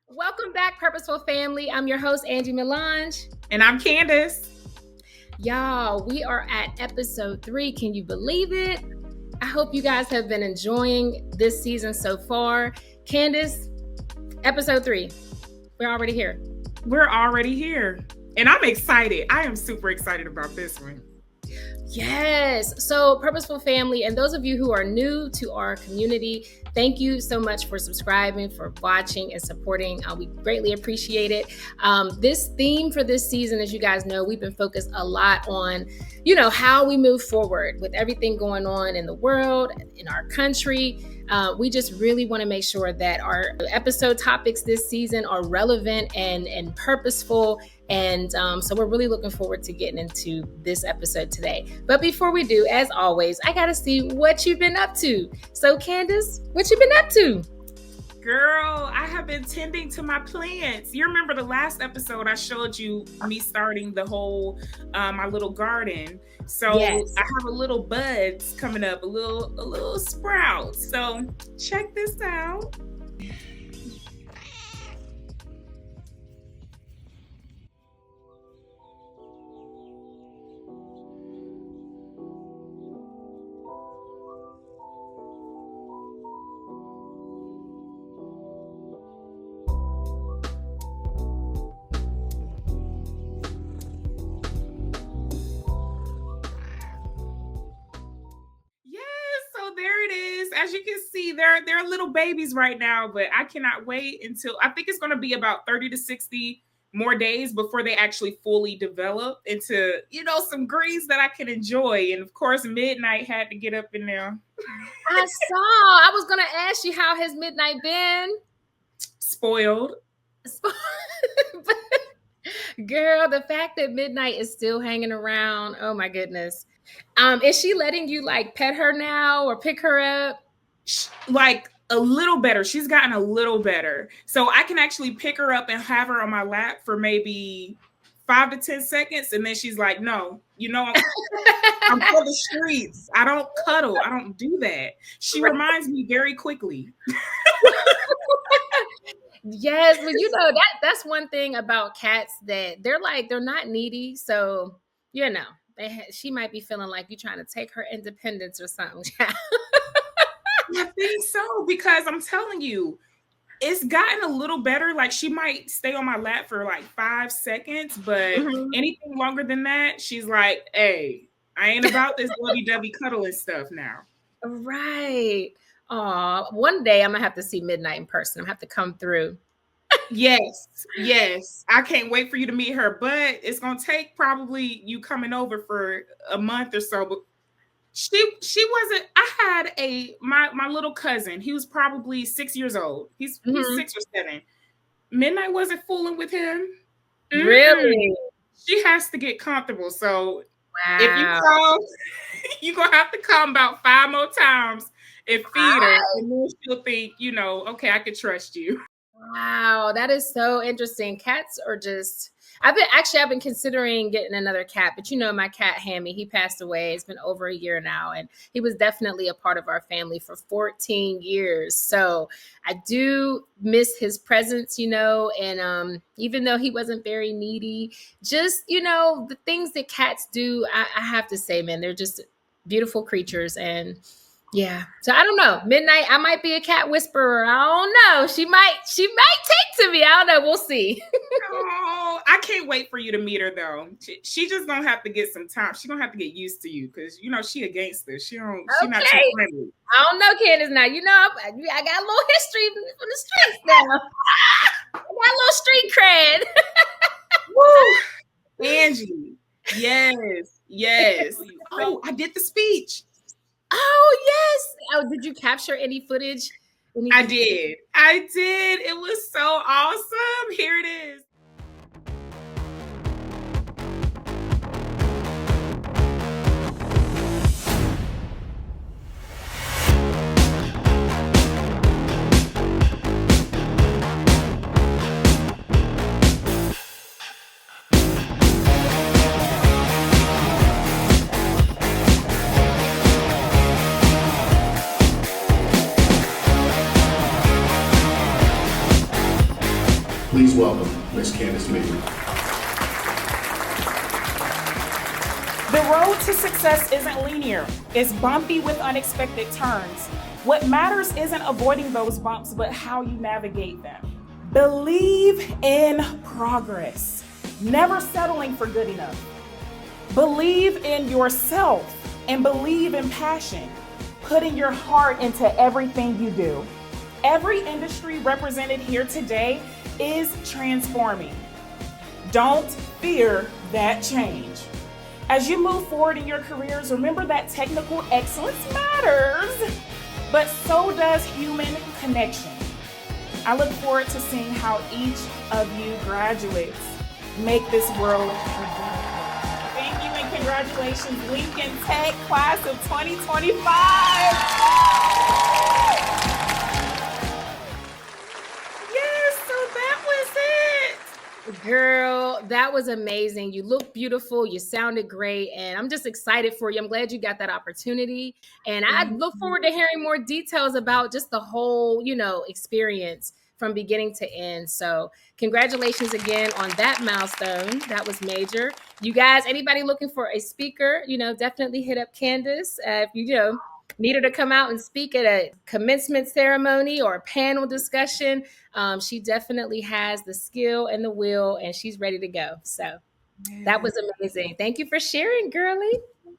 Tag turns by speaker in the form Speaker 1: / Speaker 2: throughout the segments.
Speaker 1: Welcome back, Purposeful Family. I'm your host, Angie Melange.
Speaker 2: And I'm Candace.
Speaker 1: Y'all, we are at episode 3. Can you believe it? I hope you guys have been enjoying this season so far. Candace, episode 3. We're already here.
Speaker 2: We're already here. And I'm excited. I am super excited about this one.
Speaker 1: Yes. So, Purposeful Family, and those of you who are new to our community, thank you so much for subscribing, for watching, and supporting. We greatly appreciate it. This theme for this season, as you guys know, we've been focused a lot on, how we move forward with everything going on in the world, in our country. We just really want to make sure that our episode topics this season are relevant and purposeful. And so we're really looking forward to getting into this episode today. But before we do, as always, I got to see what you've been up to. So Candace, what you been up to?
Speaker 2: Girl, I have been tending to my plants. You remember the last episode I showed you me starting the whole, my little garden. So yes. I have a little buds coming up, a little sprout. So check this out. There it is. As you can see, they're little babies right now, but I cannot wait until I think it's going to be about 30 to 60 more days before they actually fully develop into, some greens that I can enjoy. And of course, Midnight had to get up in there.
Speaker 1: I was going to ask you, how has Midnight been?
Speaker 2: Spoiled.
Speaker 1: Girl, the fact that Midnight is still hanging around, oh my goodness. Is she letting you pet her now or pick her up?
Speaker 2: Like a little better. She's gotten a little better. So I can actually pick her up and have her on my lap for maybe 5 to 10 seconds. And then she's like, no, I'm for the streets. I don't cuddle. I don't do that. She reminds me very quickly.
Speaker 1: Yes, but that's one thing about cats, that they're not needy. So, she might be feeling like you're trying to take her independence or something.
Speaker 2: I think so, because I'm telling you, it's gotten a little better. Like, she might stay on my lap for 5 seconds, but anything longer than that, she's like, hey, I ain't about this lovey-dovey cuddling stuff now.
Speaker 1: Right. Aw, one day I'm going to have to see Midnight in person. I'm going to have to come through.
Speaker 2: Yes. I can't wait for you to meet her, but it's going to take probably you coming over for a month or so. But she wasn't, I had my little cousin. He was probably 6 years old. He's 6 or 7. Midnight wasn't fooling with him.
Speaker 1: Really?
Speaker 2: She has to get comfortable. So if you come, you're going to have to come about 5 more times and feed her. And then she'll think, okay, I can trust you.
Speaker 1: Wow, that is so interesting. Cats are just, I've been considering getting another cat, but my cat Hammy, he passed away. It's been over a year now, and he was definitely a part of our family for 14 years. So I do miss his presence, and even though he wasn't very needy, just, the things that cats do, I have to say, man, they're just beautiful creatures. And yeah. So I don't know. Midnight, I might be a cat whisperer. I don't know. She might take to me. I don't know. We'll see.
Speaker 2: Oh, I can't wait for you to meet her though. She just gonna have to get some time. She's gonna have to get used to you because she a gangster. She not too friendly.
Speaker 1: I don't know, Candace. Now I got a little history from the streets now. I got a little street cred.
Speaker 2: Woo, Angie. Yes. Oh, I did the speech.
Speaker 1: Oh, yes. Oh, did you capture any footage?
Speaker 2: I did. It was so awesome. Here it is.
Speaker 3: Please welcome Miss Candace Mead.
Speaker 2: The road to success isn't linear. It's bumpy with unexpected turns. What matters isn't avoiding those bumps, but how you navigate them. Believe in progress, never settling for good enough. Believe in yourself and believe in passion, putting your heart into everything you do. Every industry represented here today is transforming. Don't fear that change. As you move forward in your careers, remember that technical excellence matters, but so does human connection. I look forward to seeing how each of you graduates make this world a better place. Thank you and congratulations, Lincoln Tech class of 2025. Yes, so that was it.
Speaker 1: Girl, that was amazing. You look beautiful. You sounded great. And I'm just excited for you. I'm glad you got that opportunity. And I look forward to hearing more details about just the whole, experience from beginning to end. So congratulations again on that milestone. That was major. You guys, anybody looking for a speaker, definitely hit up Candace. If you, need her to come out and speak at a commencement ceremony or a panel discussion, she definitely has the skill and the will, and she's ready to go. So that was amazing. Thank you for sharing, girly.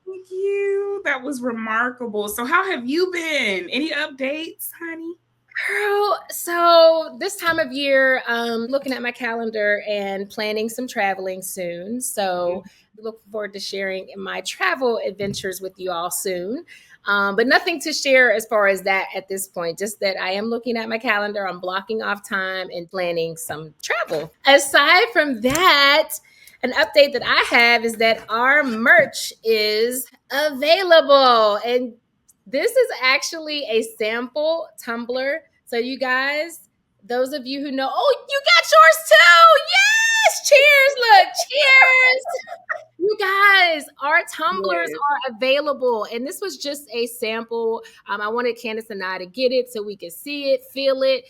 Speaker 2: Thank you. That was remarkable. So how have you been? Any updates, honey?
Speaker 1: Girl, so this time of year, looking at my calendar and planning some traveling soon. So look forward to sharing my travel adventures with you all soon. But nothing to share as far as that at this point, just that I am looking at my calendar, I'm blocking off time and planning some travel. Aside from that, an update that I have is that our merch is available. And this is actually a sample tumbler. So you guys, those of you who know, you got yours too. Yes. Cheers. Look, cheers. You guys, our tumblers are available. And this was just a sample. I wanted Candace and I to get it so we could see it, feel it,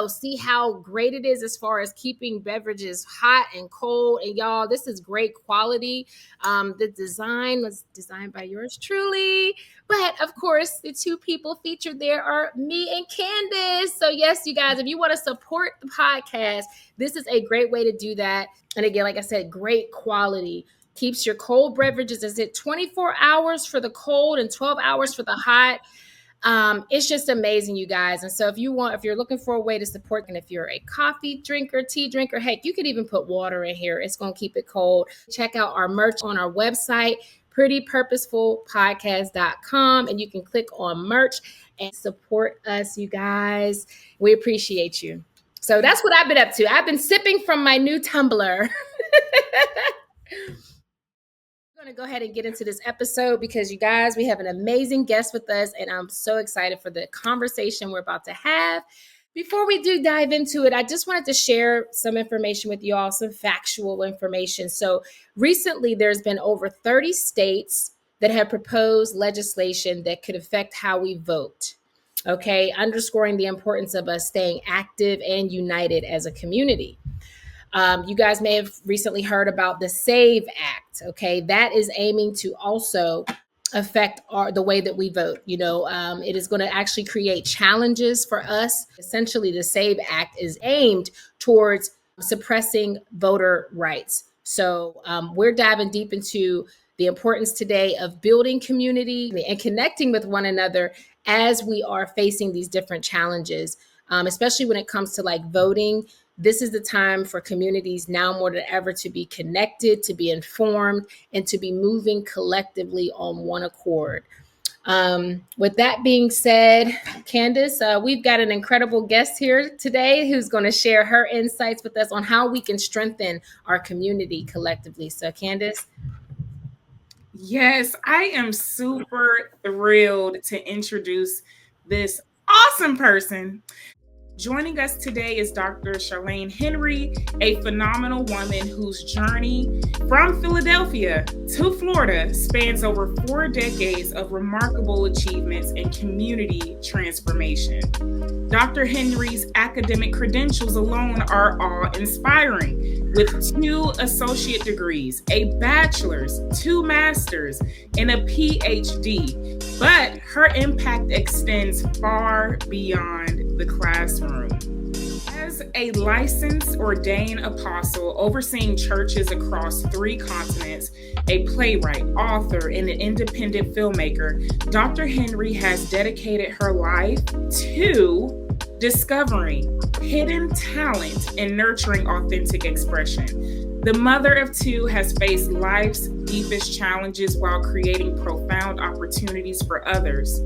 Speaker 1: see how great it is as far as keeping beverages hot and cold. And y'all, this is great quality. The design was designed by yours truly. But of course, the two people featured there are me and Candace. So yes, you guys, if you want to support the podcast, this is a great way to do that. And again, like I said, great quality. Keeps your cold beverages. Is it 24 hours for the cold and 12 hours for the hot? It's just amazing, you guys. And so if you're looking for a way to support, and if you're a coffee drinker, tea drinker, heck, you could even put water in here. It's going to keep it cold. Check out our merch on our website, prettypurposefulpodcast.com, and you can click on merch and support us, you guys. We appreciate you. So that's what I've been up to. I've been sipping from my new tumbler. I'm going to go ahead and get into this episode because you guys, we have an amazing guest with us, and I'm so excited for the conversation we're about to have. Before we do dive into it, I just wanted to share some information with you all, some factual information. So recently, there's been over 30 states that have proposed legislation that could affect how we vote. Okay, underscoring the importance of us staying active and united as a community. You guys may have recently heard about the SAVE Act. Okay, that is aiming to also affect the way that we vote. It is going to actually create challenges for us. Essentially, the SAVE Act is aimed towards suppressing voter rights. So we're diving deep into the importance today of building community and connecting with one another as we are facing these different challenges, especially when it comes to like voting. This is the time for communities now more than ever to be connected, to be informed, and to be moving collectively on one accord. With that being said, Candace, we've got an incredible guest here today who's going to share her insights with us on how we can strengthen our community collectively. So, Candace.
Speaker 2: Yes, I am super thrilled to introduce this awesome person. Joining us today is Dr. Charlene Henry, a phenomenal woman whose journey from Philadelphia to Florida spans over 4 decades of remarkable achievements in community transformation. Dr. Henry's academic credentials alone are awe-inspiring, with 2 associate degrees, a bachelor's, 2 masters, and a PhD. But her impact extends far beyond the classroom. As a licensed ordained apostle overseeing churches across 3 continents, a playwright, author, and an independent filmmaker, Dr. Henry has dedicated her life to discovering hidden talent and nurturing authentic expression. The mother of 2 has faced life's deepest challenges while creating profound opportunities for others.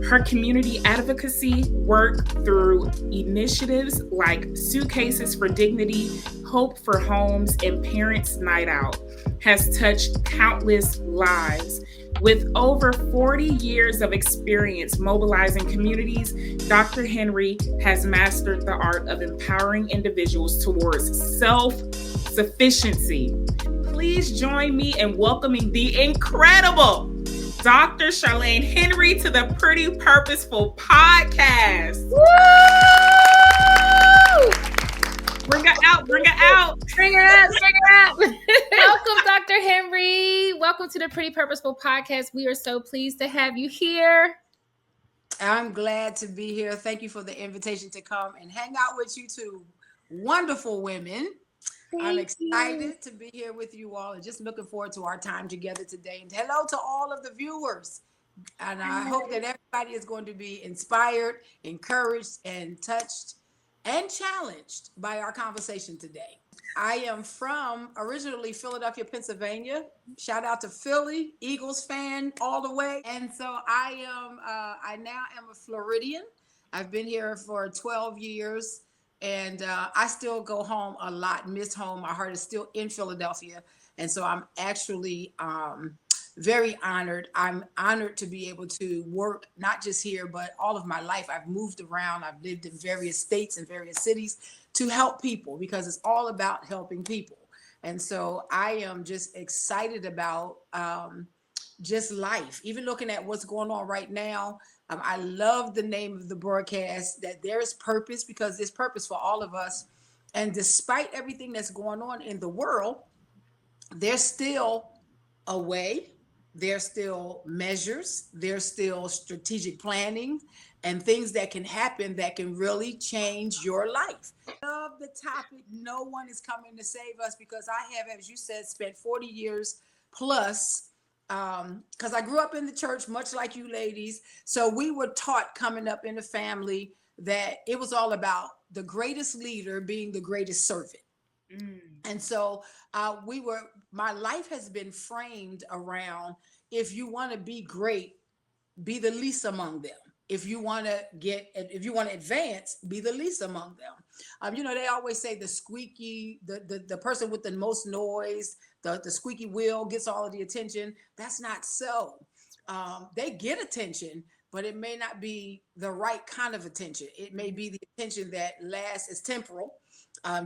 Speaker 2: Her community advocacy work through initiatives like Suitcases for Dignity, Hope for Homes, and Parents Night Out has touched countless lives. With over 40 years of experience mobilizing communities, Dr. Henry has mastered the art of empowering individuals towards self-sufficiency. Please join me in welcoming the incredible Dr. Charlene Henry to the Pretty Purposeful podcast.
Speaker 1: Woo!
Speaker 2: Bring her out, bring her out.
Speaker 1: Bring her up, bring her up. Welcome, Dr. Henry. Welcome to the Pretty Purposeful podcast. We are so pleased to have you here.
Speaker 4: I'm glad to be here. Thank you for the invitation to come and hang out with you 2 wonderful women. I'm excited to be here with you all and just looking forward to our time together today. And hello to all of the viewers. And I hope that everybody is going to be inspired, encouraged, and touched and challenged by our conversation today. I am from originally Philadelphia, Pennsylvania. Shout out to Philly, Eagles fan all the way. And so I now am a Floridian. I've been here for 12 years. And I still go home a lot, miss home. My heart is still in Philadelphia. And so I'm actually very honored. I'm honored to be able to work, not just here, but all of my life. I've moved around. I've lived in various states and various cities to help people because it's all about helping people. And so I am just excited about just life, even looking at what's going on right now. I love the name of the broadcast, that there is purpose, because there's purpose for all of us. And despite everything that's going on in the world, there's still a way, there's still measures, there's still strategic planning and things that can happen that can really change your life. I love the topic. No one is coming to save us, because I have, as you said, spent 40 years plus because I grew up in the church, much like you ladies. So we were taught coming up in the family that it was all about the greatest leader being the greatest servant. And so my life has been framed around, if you want to be great, be the least among them. If you want to advance, be the least among them. They always say the person with the most noise, the squeaky wheel gets all of the attention. That's not so. They get attention, but it may not be the right kind of attention. It may be the attention that lasts, is temporal.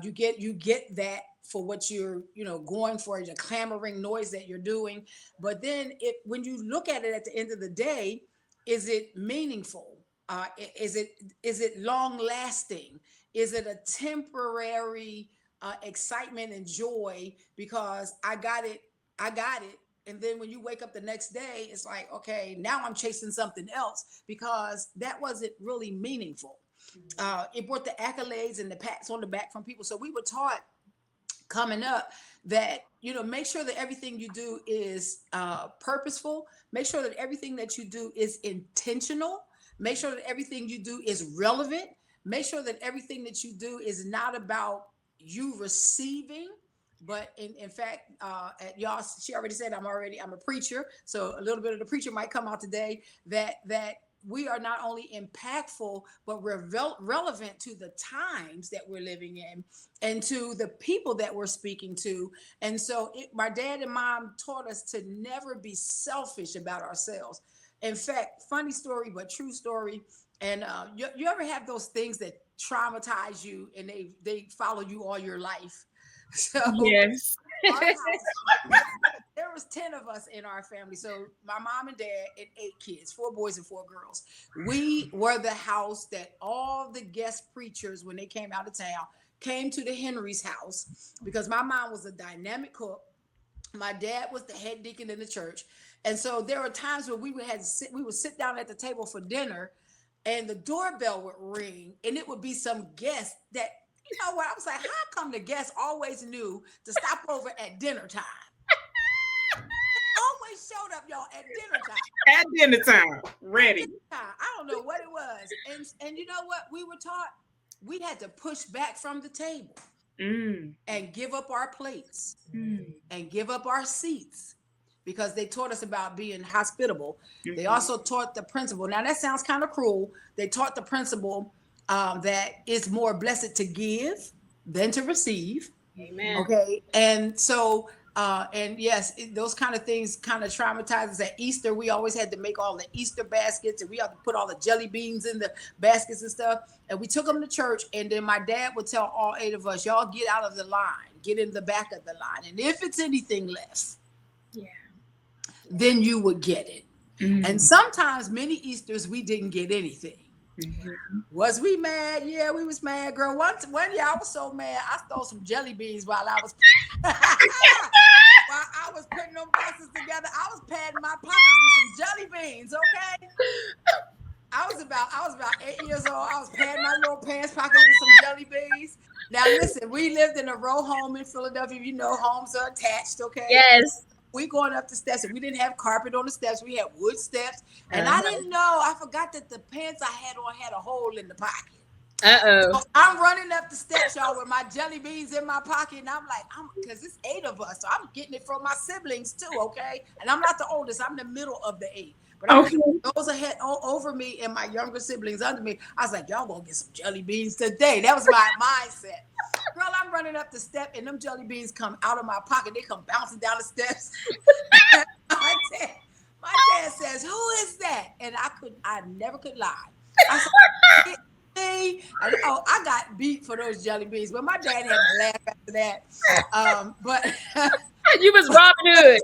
Speaker 4: You get that for what you're going for, the clamoring noise that you're doing. But then when you look at it at the end of the day, is it meaningful? Is it long lasting? Is it a temporary excitement and joy because I got it? And then when you wake up the next day, it's like, okay, now I'm chasing something else because that wasn't really meaningful. It brought the accolades and the pats on the back from people. So we were taught coming up that, make sure that everything you do is purposeful. Make sure that everything that you do is intentional. Make sure that everything you do is relevant. Make sure that everything that you do is not about you receiving, but in fact, y'all, she already said I'm a preacher. So a little bit of the preacher might come out today, that we are not only impactful, but we're relevant to the times that we're living in and to the people that we're speaking to. And so my dad and mom taught us to never be selfish about ourselves. In fact, funny story, but true story. And you ever have those things that traumatize you and they follow you all your life. So
Speaker 2: Yes.
Speaker 4: our house, there was 10 of us in our family. So my mom and dad and 8 kids, 4 boys and 4 girls. We were the house that all the guest preachers, when they came out of town, came to the Henry's house, because my mom was a dynamic cook. My dad was the head deacon in the church. And so there were times where we would sit down at the table for dinner, and the doorbell would ring, and it would be some guest that, you know what, I was like, how come the guests always knew to stop over at dinner time? Always showed up, y'all, at dinner time.
Speaker 2: At dinner time, ready.
Speaker 4: I don't know what it was. And you know what? We were taught we had to push back from the table and give up our plates and give up our seats, because they taught us about being hospitable. They also taught the principle. Now, that sounds kind of cruel. They taught the principle that it's more blessed to give than to receive.
Speaker 1: Amen.
Speaker 4: Okay. And so, and yes, those kind of things kind of traumatize us. At Easter, we always had to make all the Easter baskets, and we had to put all the jelly beans in the baskets and stuff. And we took them to church, and then my dad would tell all 8 of us, y'all get out of the line, get in the back of the line. And if it's anything left, then you would get it. And sometimes many Easters, we didn't get anything. Was we mad? Yeah, we was mad, girl. One year I was so mad, I stole some jelly beans while I was putting them boxes together. I was padding my pockets with some jelly beans, okay? I was about 8 years old. I was padding my little pants pocket with some jelly beans. Now listen, we lived in a row home in Philadelphia. You know, homes are attached, okay?
Speaker 1: Yes.
Speaker 4: We going up the steps, and we didn't have carpet on the steps. We had wood steps. And I didn't know, I forgot that the pants I had on had a hole in the pocket. So I'm running up the steps, y'all, with my jelly beans in my pocket. And I'm like, because it's 8 of us. So I'm getting it from my siblings too, okay? And I'm not the oldest. I'm the middle of the 8. But I'm those ahead over me and my younger siblings under me. I was like, y'all gonna get some jelly beans today. That was my mindset. Girl, I'm running up the step, and them jelly beans come out of my pocket. They come bouncing down the steps. my dad says, "Who is that?" And I never could lie. I said, me. I got beat for those jelly beans, but my dad had to laugh after that. But
Speaker 1: you was Robin Hood.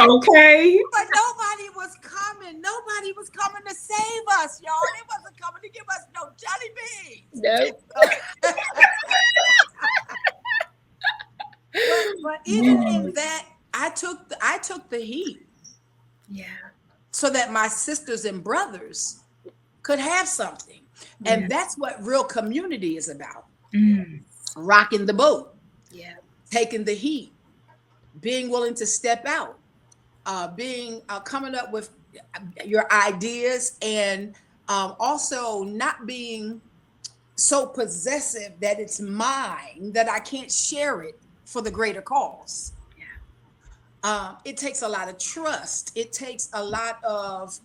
Speaker 2: Okay.
Speaker 4: But nobody was coming. Nobody was coming to save us, y'all. They wasn't coming to give us no jelly beans.
Speaker 1: No.
Speaker 4: But even in that, I took the heat.
Speaker 1: Yeah.
Speaker 4: So that my sisters and brothers could have something. And that's what real community is about. Rocking the boat.
Speaker 1: Yeah.
Speaker 4: Taking the heat. Being willing to step out. Coming up with your ideas, and also not being so possessive that it's mine, that I can't share it for the greater cause. It takes a lot of trust. It takes a lot of,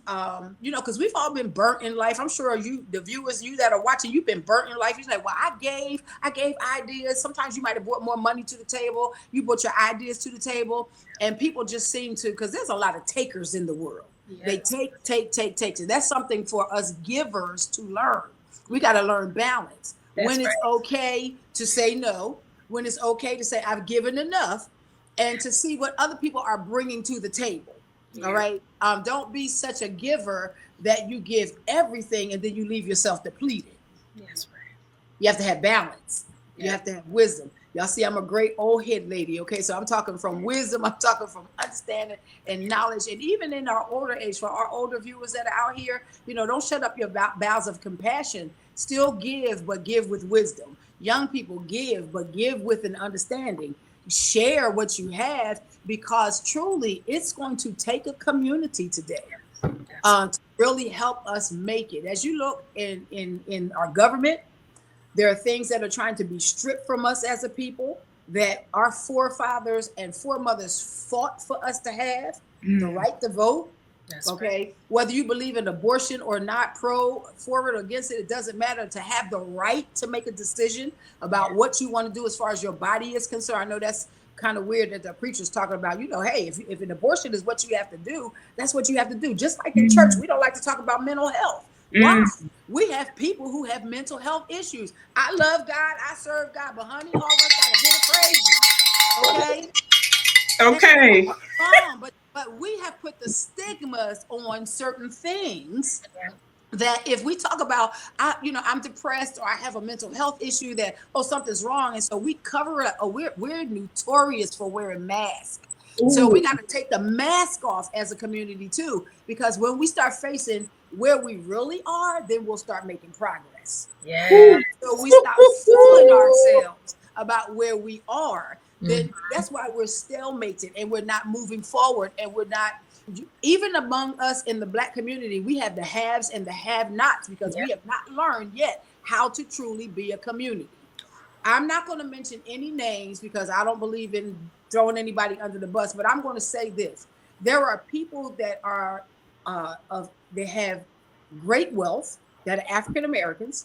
Speaker 4: because we've all been burnt in life. I'm sure the viewers, you that are watching, you've been burnt in life. You're like, well, I gave ideas. Sometimes you might have brought more money to the table. You brought your ideas to the table, and people just seem to, because there's a lot of takers in the world. Yeah. They take. So that's something for us givers to learn. We got to learn balance. That's when it's okay to say no, when it's okay to say I've given enough, and to see what other people are bringing to the table. Yeah. All right. Don't be such a giver that you give everything and then you leave yourself depleted.
Speaker 1: That's right.
Speaker 4: You have to have balance. You have to have wisdom. Y'all see, I'm a great old head lady. Okay. So I'm talking from wisdom. I'm talking from understanding and knowledge. And even in our older age, for our older viewers that are out here, don't shut up your bowels of compassion. Still give, but give with wisdom. Young people give, but give with an understanding. Share what you have, because truly it's going to take a community today to really help us make it. As you look in our government, there are things that are trying to be stripped from us as a people that our forefathers and foremothers fought for us to have. The right to vote. That's okay. Right. Whether you believe in abortion or not, for it or against it, it doesn't matter. To have the right to make a decision about what you want to do as far as your body is concerned. I know that's kind of weird that the preacher's talking about, hey, if an abortion is what you have to do, that's what you have to do. Just like in church, we don't like to talk about mental health. Why? We have people who have mental health issues. I love God, I serve God, but honey, all of us got a bit of crazy. Okay.
Speaker 2: Okay.
Speaker 4: But we have put the stigmas on certain things that if we talk about, I'm depressed or I have a mental health issue, that something's wrong, and so we cover it up. We're notorious for wearing masks. So we got to take the mask off as a community too, because when we start facing where we really are, then we'll start making progress.
Speaker 1: Yeah.
Speaker 4: So we stop fooling ourselves about where we are. Then that's why we're stalemated and we're not moving forward, and we're not, even among us in the Black community, we have the haves and the have-nots, because we have not learned yet how to truly be a community. I'm not going to mention any names because I don't believe in throwing anybody under the bus, but I'm going to say this. There are people that are, they have great wealth, that are African Americans,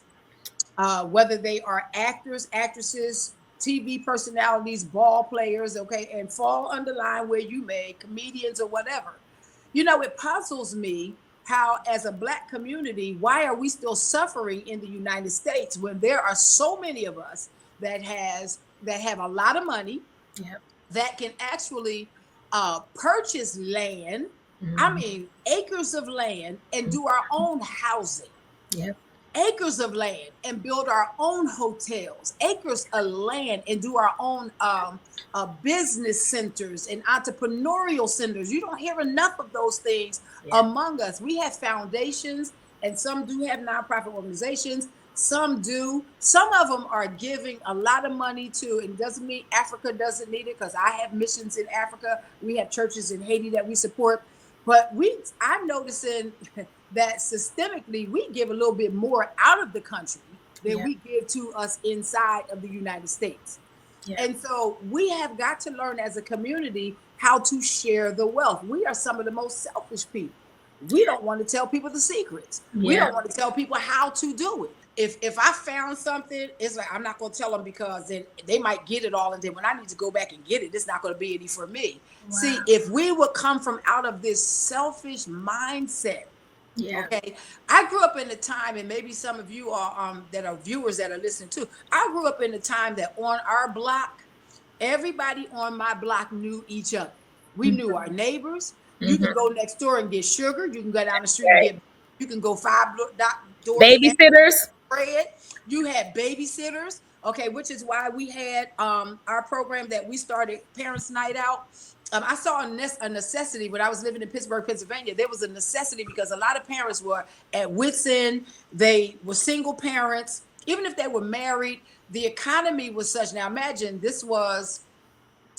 Speaker 4: whether they are actors, actresses, TV personalities, ball players, okay, and fall under line where you may, comedians or whatever. It puzzles me how, as a Black community, why are we still suffering in the United States when there are so many of us that have a lot of money, that can actually purchase land, I mean acres of land, and do our own housing. Acres of land and build our own hotels, acres of land and do our own business centers and entrepreneurial centers. You don't hear enough of those things among us. We have foundations, and some do have nonprofit organizations. Some do. Some of them are giving a lot of money to, and doesn't mean Africa doesn't need it, because I have missions in Africa. We have churches in Haiti that we support. But I'm noticing that systemically we give a little bit more out of the country than we give to us inside of the United States. And so we have got to learn as a community how to share the wealth. We are some of the most selfish people. We don't want to tell people the secrets. We don't want to tell people how to do it. If I found something, it's like, I'm not going to tell them, because then they might get it all, and then when I need to go back and get it, it's not going to be any for me. See, if we would come from out of this selfish mindset, okay. I grew up in a time, and maybe some of you are that are viewers that are listening too. I grew up in a time that on our block, everybody on my block knew each other. We knew our neighbors. You can go next door and get sugar. You can go down the street and get. You can go 5 doors.
Speaker 1: Babysitters.
Speaker 4: Bread. You had babysitters. Okay, which is why we had our program that we started, Parents Night Out. I saw a necessity when I was living in Pittsburgh, Pennsylvania. There was a necessity because a lot of parents were at wit's end. They were single parents. Even if they were married, the economy was such. Now imagine, this was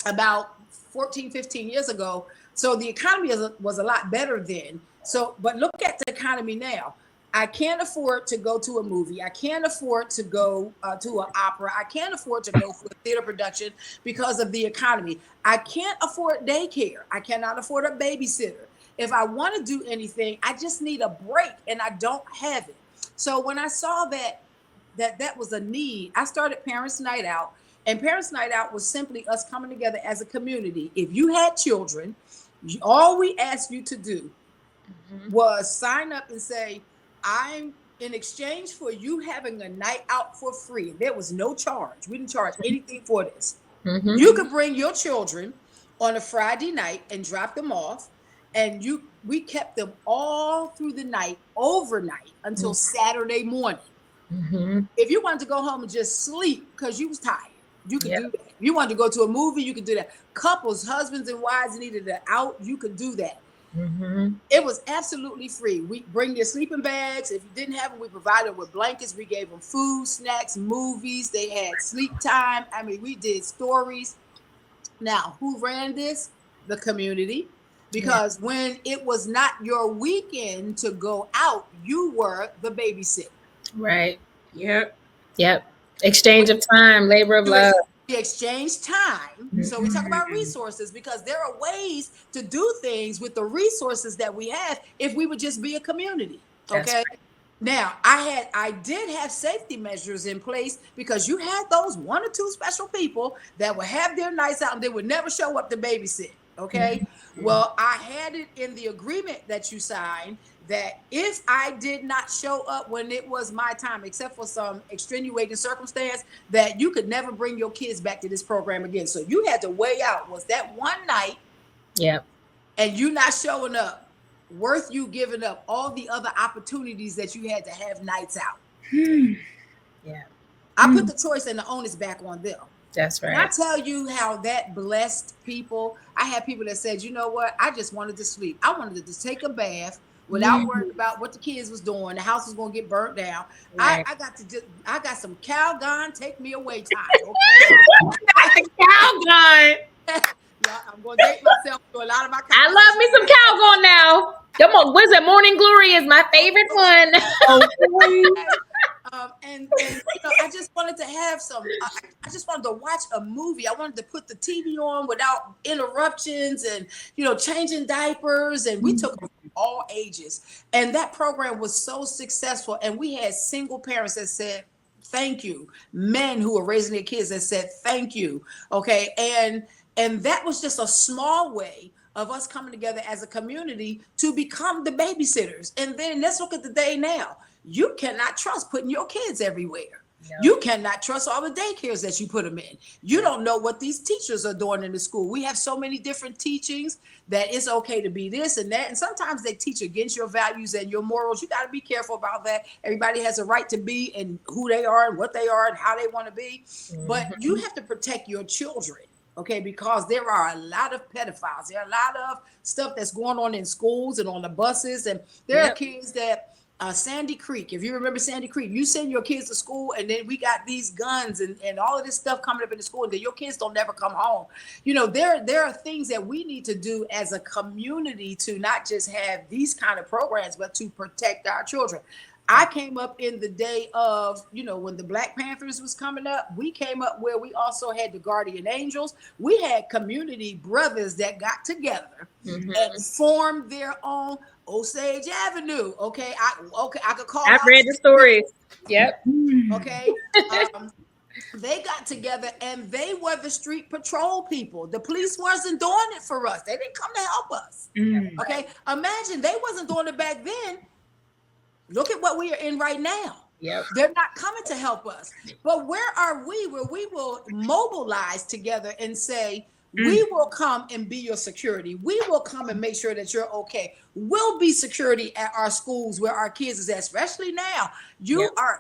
Speaker 4: about 14, 15 years ago. So the economy was a lot better then. So, but look at the economy now. I can't afford to go to a movie. I can't afford to go to an opera. I can't afford to go for a theater production because of the economy. I can't afford daycare. I cannot afford a babysitter. If I want to do anything, I just need a break, and I don't have it. So when I saw that was a need, I started Parents Night Out. And Parents Night Out was simply us coming together as a community. If you had children, all we asked you to do was sign up and say, I'm in exchange for you having a night out for free. There was no charge. We didn't charge anything for this. You could bring your children on a Friday night and drop them off. And we kept them all through the night, overnight, until Saturday morning. If you wanted to go home and just sleep because you was tired, you could do that. If you wanted to go to a movie, you could do that. Couples, husbands and wives needed an out, you could do that. It was absolutely free. We bring their sleeping bags. If you didn't have them, we provided them with blankets. We gave them food, snacks, movies. They had sleep time. I mean, we did stories. Now, who ran this? The community. Because when it was not your weekend to go out, you were the babysitter.
Speaker 1: Right.
Speaker 2: Yep.
Speaker 1: Exchange of time, labor of love.
Speaker 4: We exchange time. So we talk about resources, because there are ways to do things with the resources that we have if we would just be a community. Okay. Right. Now, I did have safety measures in place, because you had those 1 or 2 special people that would have their nights out and they would never show up to babysit. Okay. Well, I had it in the agreement that you signed that if I did not show up when it was my time, except for some extenuating circumstance, that you could never bring your kids back to this program again. So you had to weigh out, was that one night
Speaker 1: Yeah.
Speaker 4: and you not showing up worth you giving up all the other opportunities that you had to have nights out?
Speaker 1: Yeah.
Speaker 4: I put the choice and the onus back on them.
Speaker 1: That's right.
Speaker 4: And I tell you how that blessed people. I had people that said, you know what? I just wanted to sleep. I wanted to just take a bath without worrying about what the kids was doing. The house was going to get burnt down.
Speaker 1: Right.
Speaker 4: I got some Calgon, take me away time. Okay?
Speaker 1: Calgon.
Speaker 4: Yeah, I'm going to date myself to a lot of my.
Speaker 1: I love me some Calgon now. Come on, what is it? Morning Glory is my favorite one.
Speaker 4: And I just wanted to have some. I just wanted to watch a movie. I wanted to put the TV on without interruptions, and changing diapers. And we took them from all ages. And that program was so successful. And we had single parents that said thank you, men who were raising their kids that said thank you. Okay, and that was just a small way of us coming together as a community to become the babysitters. And then let's look at the day now. You cannot trust putting your kids everywhere. No. You cannot trust all the daycares that you put them in. You don't know what these teachers are doing in the school. We have so many different teachings that it's okay to be this and that. And sometimes they teach against your values and your morals. You got to be careful about that. Everybody has a right to be and who they are and what they are and how they want to be. But you have to protect your children. Okay, because there are a lot of pedophiles. There are a lot of stuff that's going on in schools and on the buses. And there are kids that Sandy Creek, if you remember Sandy Creek, you send your kids to school and then we got these guns and all of this stuff coming up in the school and then your kids don't never come home. There are things that we need to do as a community to not just have these kind of programs, but to protect our children. I came up in the day of, when the Black Panthers was coming up, we came up where we also had the Guardian Angels. We had community brothers that got together and formed their own Osage Avenue. Okay. I could call.
Speaker 1: I've read the stories. Yep.
Speaker 4: Okay. They got together and they were the street patrol people. The police wasn't doing it for us. They didn't come to help us. Okay. Imagine they wasn't doing it back then. Look at what we are in right now.
Speaker 1: Yep.
Speaker 4: They're not coming to help us. But where are we where we will mobilize together and say, we will come and be your security. We will come and make sure that you're okay. We'll be security at our schools where our kids is at, especially now.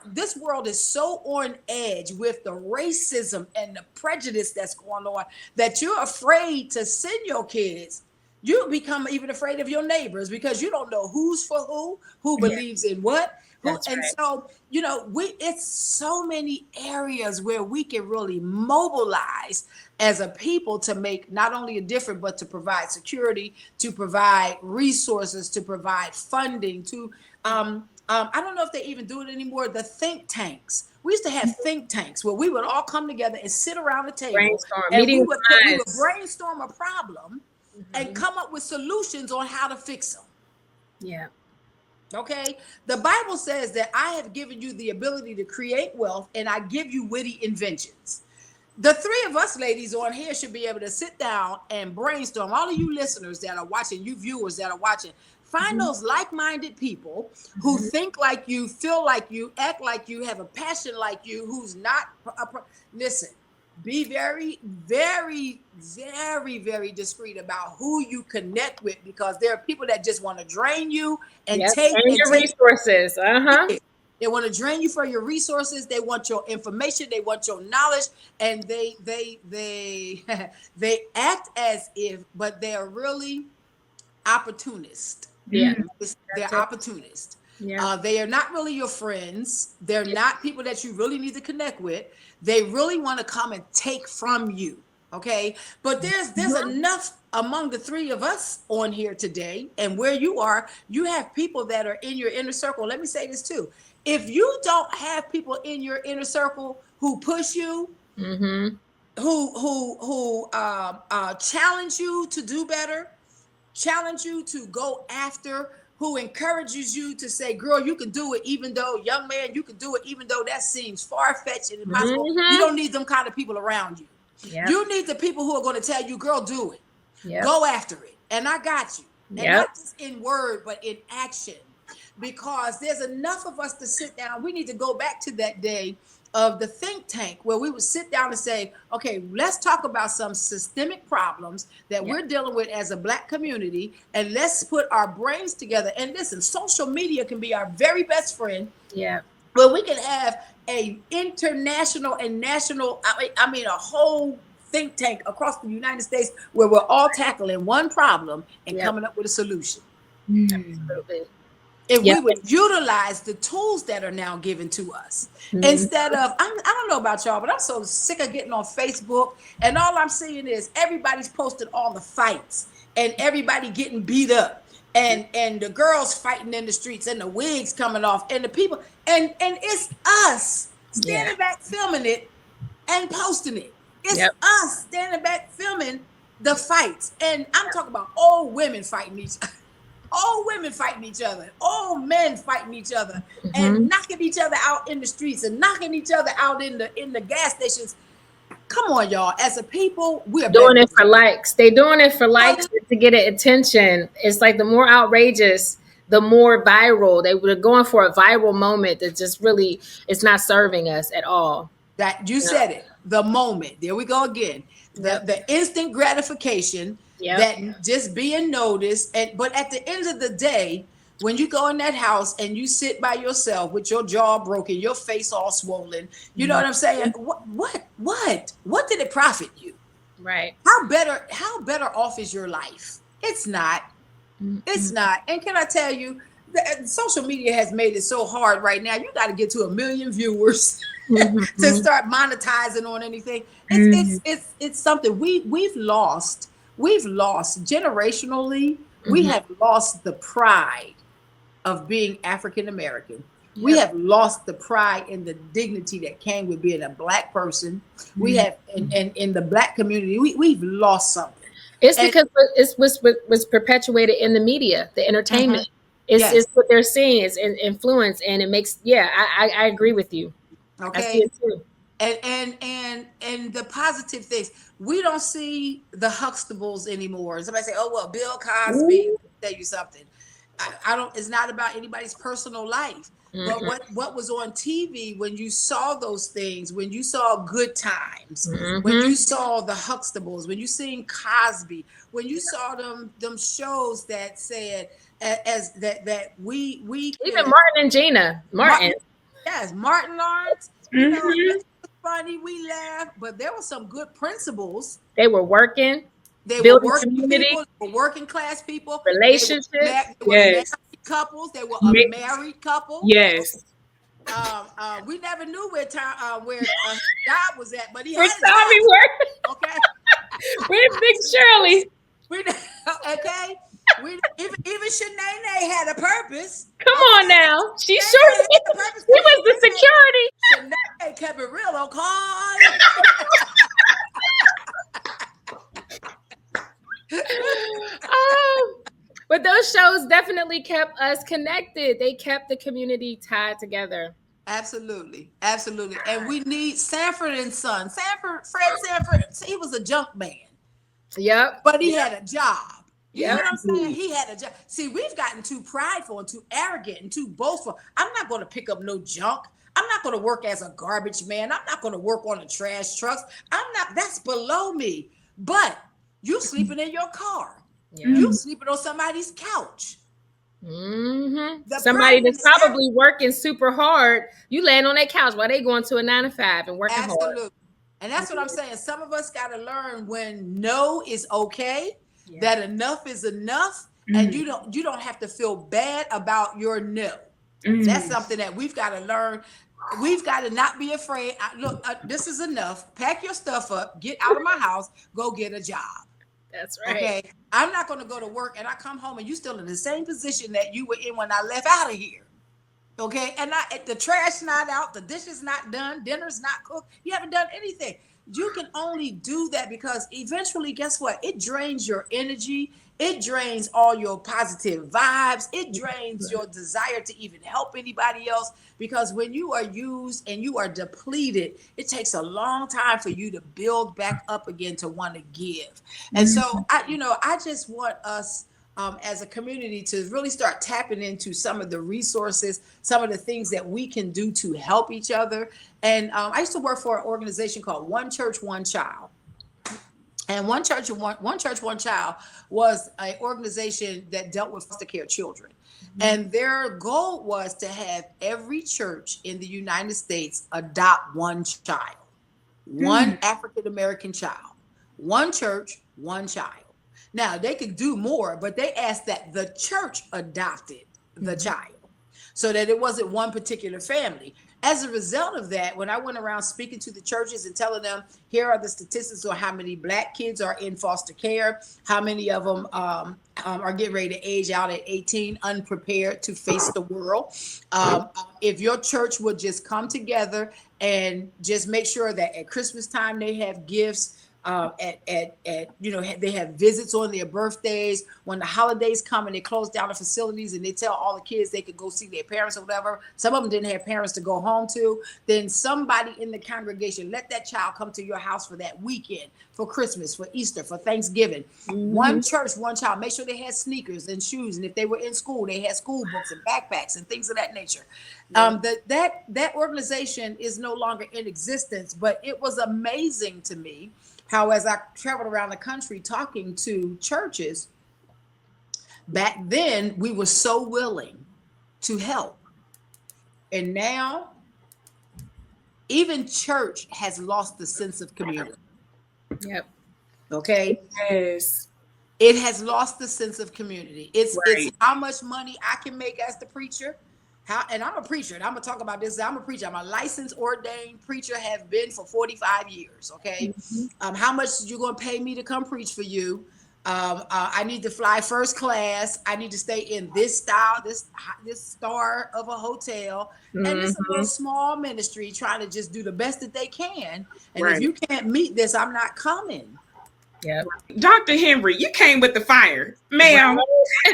Speaker 4: This world is so on edge with the racism and the prejudice that's going on that you're afraid to send your kids. You become even afraid of your neighbors because you don't know who's for who believes in what. So, it's so many areas where we can really mobilize as a people to make not only a difference, but to provide security, to provide resources, to provide funding, to, I don't know if they even do it anymore, the think tanks. We used to have think tanks where we would all come together and sit around the table and we would brainstorm a problem and come up with solutions on how to fix them.
Speaker 1: Yeah.
Speaker 4: Okay. The Bible says that I have given you the ability to create wealth and I give you witty inventions. The three of us ladies on here should be able to sit down and brainstorm. All of you listeners that are watching, you viewers that are watching, find those like-minded people who think like you, feel like you, act like you, have a passion like you, who's not, listen. Be very, very, very, very discreet about who you connect with because there are people that just want to drain you and take
Speaker 1: your resources.
Speaker 4: They want to drain you for your resources. They want your information. They want your knowledge, and they act as if, but they are really opportunists.
Speaker 1: Yeah,
Speaker 4: they're opportunists.
Speaker 1: Yeah.
Speaker 4: They are not really your friends. They're not people that you really need to connect with. They really want to come and take from you. Okay. But there's enough among the three of us on here today. And where you are, you have people that are in your inner circle. Let me say this too. If you don't have people in your inner circle who push you, who challenge you to do better, challenge you to go after, who encourages you to say, girl, you can do it, even though, young man, you can do it, even though that seems far-fetched and impossible. You don't need them kind of people around you. You need the people who are going to tell you, girl, do it. Go after it. And I got you. And not just in word, but in action. because there's enough of us to sit down. We need to go back to that day of the think tank where we would sit down and say, okay, let's talk about some systemic problems that we're dealing with as a Black community, and let's put our brains together. And listen, social media can be our very best friend.
Speaker 1: Yeah.
Speaker 4: But we can have a international and national, I mean a whole think tank across the United States where we're all tackling one problem and coming up with a solution.
Speaker 1: Absolutely.
Speaker 4: If we would utilize the tools that are now given to us, instead of, I don't know about y'all, but I'm so sick of getting on Facebook and all I'm seeing is everybody's posting all the fights and everybody getting beat up and the girls fighting in the streets and the wigs coming off and the people and it's us standing back filming it and posting it. It's us standing back filming the fights. And I'm talking about old women fighting each other. All women fighting each other, all men fighting each other, and knocking each other out in the streets and knocking each other out in the gas stations. Come on, y'all. As a people, we are
Speaker 1: doing it for likes. They doing it for likes to get attention. It's like the more outrageous, the more viral. They were going for a viral moment that just really it's not serving us at all.
Speaker 4: That you said it. The moment. There we go again. The instant gratification. That just being noticed. But at the end of the day, when you go in that house and you sit by yourself with your jaw broken, your face all swollen, you know what I'm saying? What did it profit you?
Speaker 1: Right.
Speaker 4: How better off is your life? It's not. It's not. And can I tell you, social media has made it so hard right now. You got to get to 1 million viewers to start monetizing on anything. It's something we've lost. We've lost generationally. We have lost the pride of being African American. We have lost the pride and the dignity that came with being a Black person. We have, and in the Black community, we've lost something.
Speaker 1: It's because it's was perpetuated in the media, the entertainment. It's what they're seeing is influence, and it makes I agree with you.
Speaker 4: Okay.
Speaker 1: I see it too.
Speaker 4: And the positive things, we don't see the Huxtables anymore. Somebody say, "Oh well, Bill Cosby." Tell you something. I don't. It's not about anybody's personal life, but what was on TV when you saw those things, when you saw Good Times, when you saw the Huxtables, when you seen Cosby, when you saw them shows that said as that we
Speaker 1: even Martin and Gina Martin.
Speaker 4: Martin Lawrence. You know, it's funny, we laugh, but there were some good principles.
Speaker 1: They were working.
Speaker 4: They were working community. People, they were working class people.
Speaker 1: Relationships.
Speaker 4: They were married couples. They were a married couple.
Speaker 2: Yes.
Speaker 4: We never knew where God was at, but he
Speaker 1: where
Speaker 4: had
Speaker 1: Tommy worked.
Speaker 4: Okay.
Speaker 1: Where's Big Shirley?
Speaker 4: Okay. Even Shanae had a purpose.
Speaker 1: Come on now. She sure did. She was the security.
Speaker 4: Shanae kept it real, okay?
Speaker 1: But those shows definitely kept us connected. They kept the community tied together.
Speaker 4: Absolutely. Absolutely. And we need Sanford and Son. Fred Sanford, he was a junk man.
Speaker 1: Yep.
Speaker 4: But he had a job. You know what I'm saying? He had a job. See, we've gotten too prideful and too arrogant and too boastful. I'm not going to pick up no junk. I'm not going to work as a garbage man. I'm not going to work on the trash trucks. That's below me. But you sleeping in your car. You sleeping on somebody's couch.
Speaker 1: Somebody that's probably working super hard. You laying on that couch while they going to a 9 to 5 and working hard.
Speaker 4: And that's what I'm saying. Some of us got to learn when no is okay. That enough is enough, and you don't have to feel bad about your no. That's something that we've got to learn. We've got to not be afraid. Look, this is enough. Pack your stuff up. Get out of my house. Go get a job.
Speaker 1: That's right.
Speaker 4: Okay. I'm not going to go to work and I come home and you still in the same position that you were in when I left out of here. Okay. And the trash not out, the dishes not done, dinner's not cooked. You haven't done anything. You can only do that because eventually, guess what? It drains your energy. It drains all your positive vibes. It drains your desire to even help anybody else. Because when you are used and you are depleted, it takes a long time for you to build back up again to want to give. And so, I just want us as a community to really start tapping into some of the resources, some of the things that we can do to help each other. And I used to work for an organization called One Church, One Child. And One Church, One Child was an organization that dealt with foster care children. And their goal was to have every church in the United States adopt one child, one African American child, one church, one child. Now they could do more, but they asked that the church adopted the child so that it wasn't one particular family. As a result of that, when I went around speaking to the churches and telling them, here are the statistics on how many Black kids are in foster care, how many of them are getting ready to age out at 18, unprepared to face the world. If your church would just come together and just make sure that at Christmas time they have gifts, they have visits on their birthdays. When the holidays come and they close down the facilities and they tell all the kids they could go see their parents or whatever, some of them didn't have parents to go home to, then somebody in the congregation let that child come to your house for that weekend, for Christmas, for Easter, for Thanksgiving. One church, one child. Make sure they had sneakers and shoes, and if they were in school, they had school books and backpacks and things of that nature. That organization is no longer in existence, but it was amazing to me how, as I traveled around the country talking to churches, back then we were so willing to help. And now even church has lost the sense of community.
Speaker 1: Yep.
Speaker 4: Okay.
Speaker 2: Yes.
Speaker 4: It has lost the sense of community. It's how much money I can make as the preacher. And I'm a preacher, and I'm gonna talk about this. I'm a preacher. I'm a licensed, ordained preacher, have been for 45 years. Okay. How much you gonna pay me to come preach for you? I need to fly first class. I need to stay in this style, this star of a hotel, and it's a little small ministry trying to just do the best that they can. And if you can't meet this, I'm not coming.
Speaker 1: Yep.
Speaker 2: Dr. Henry, you came with the fire, ma'am. We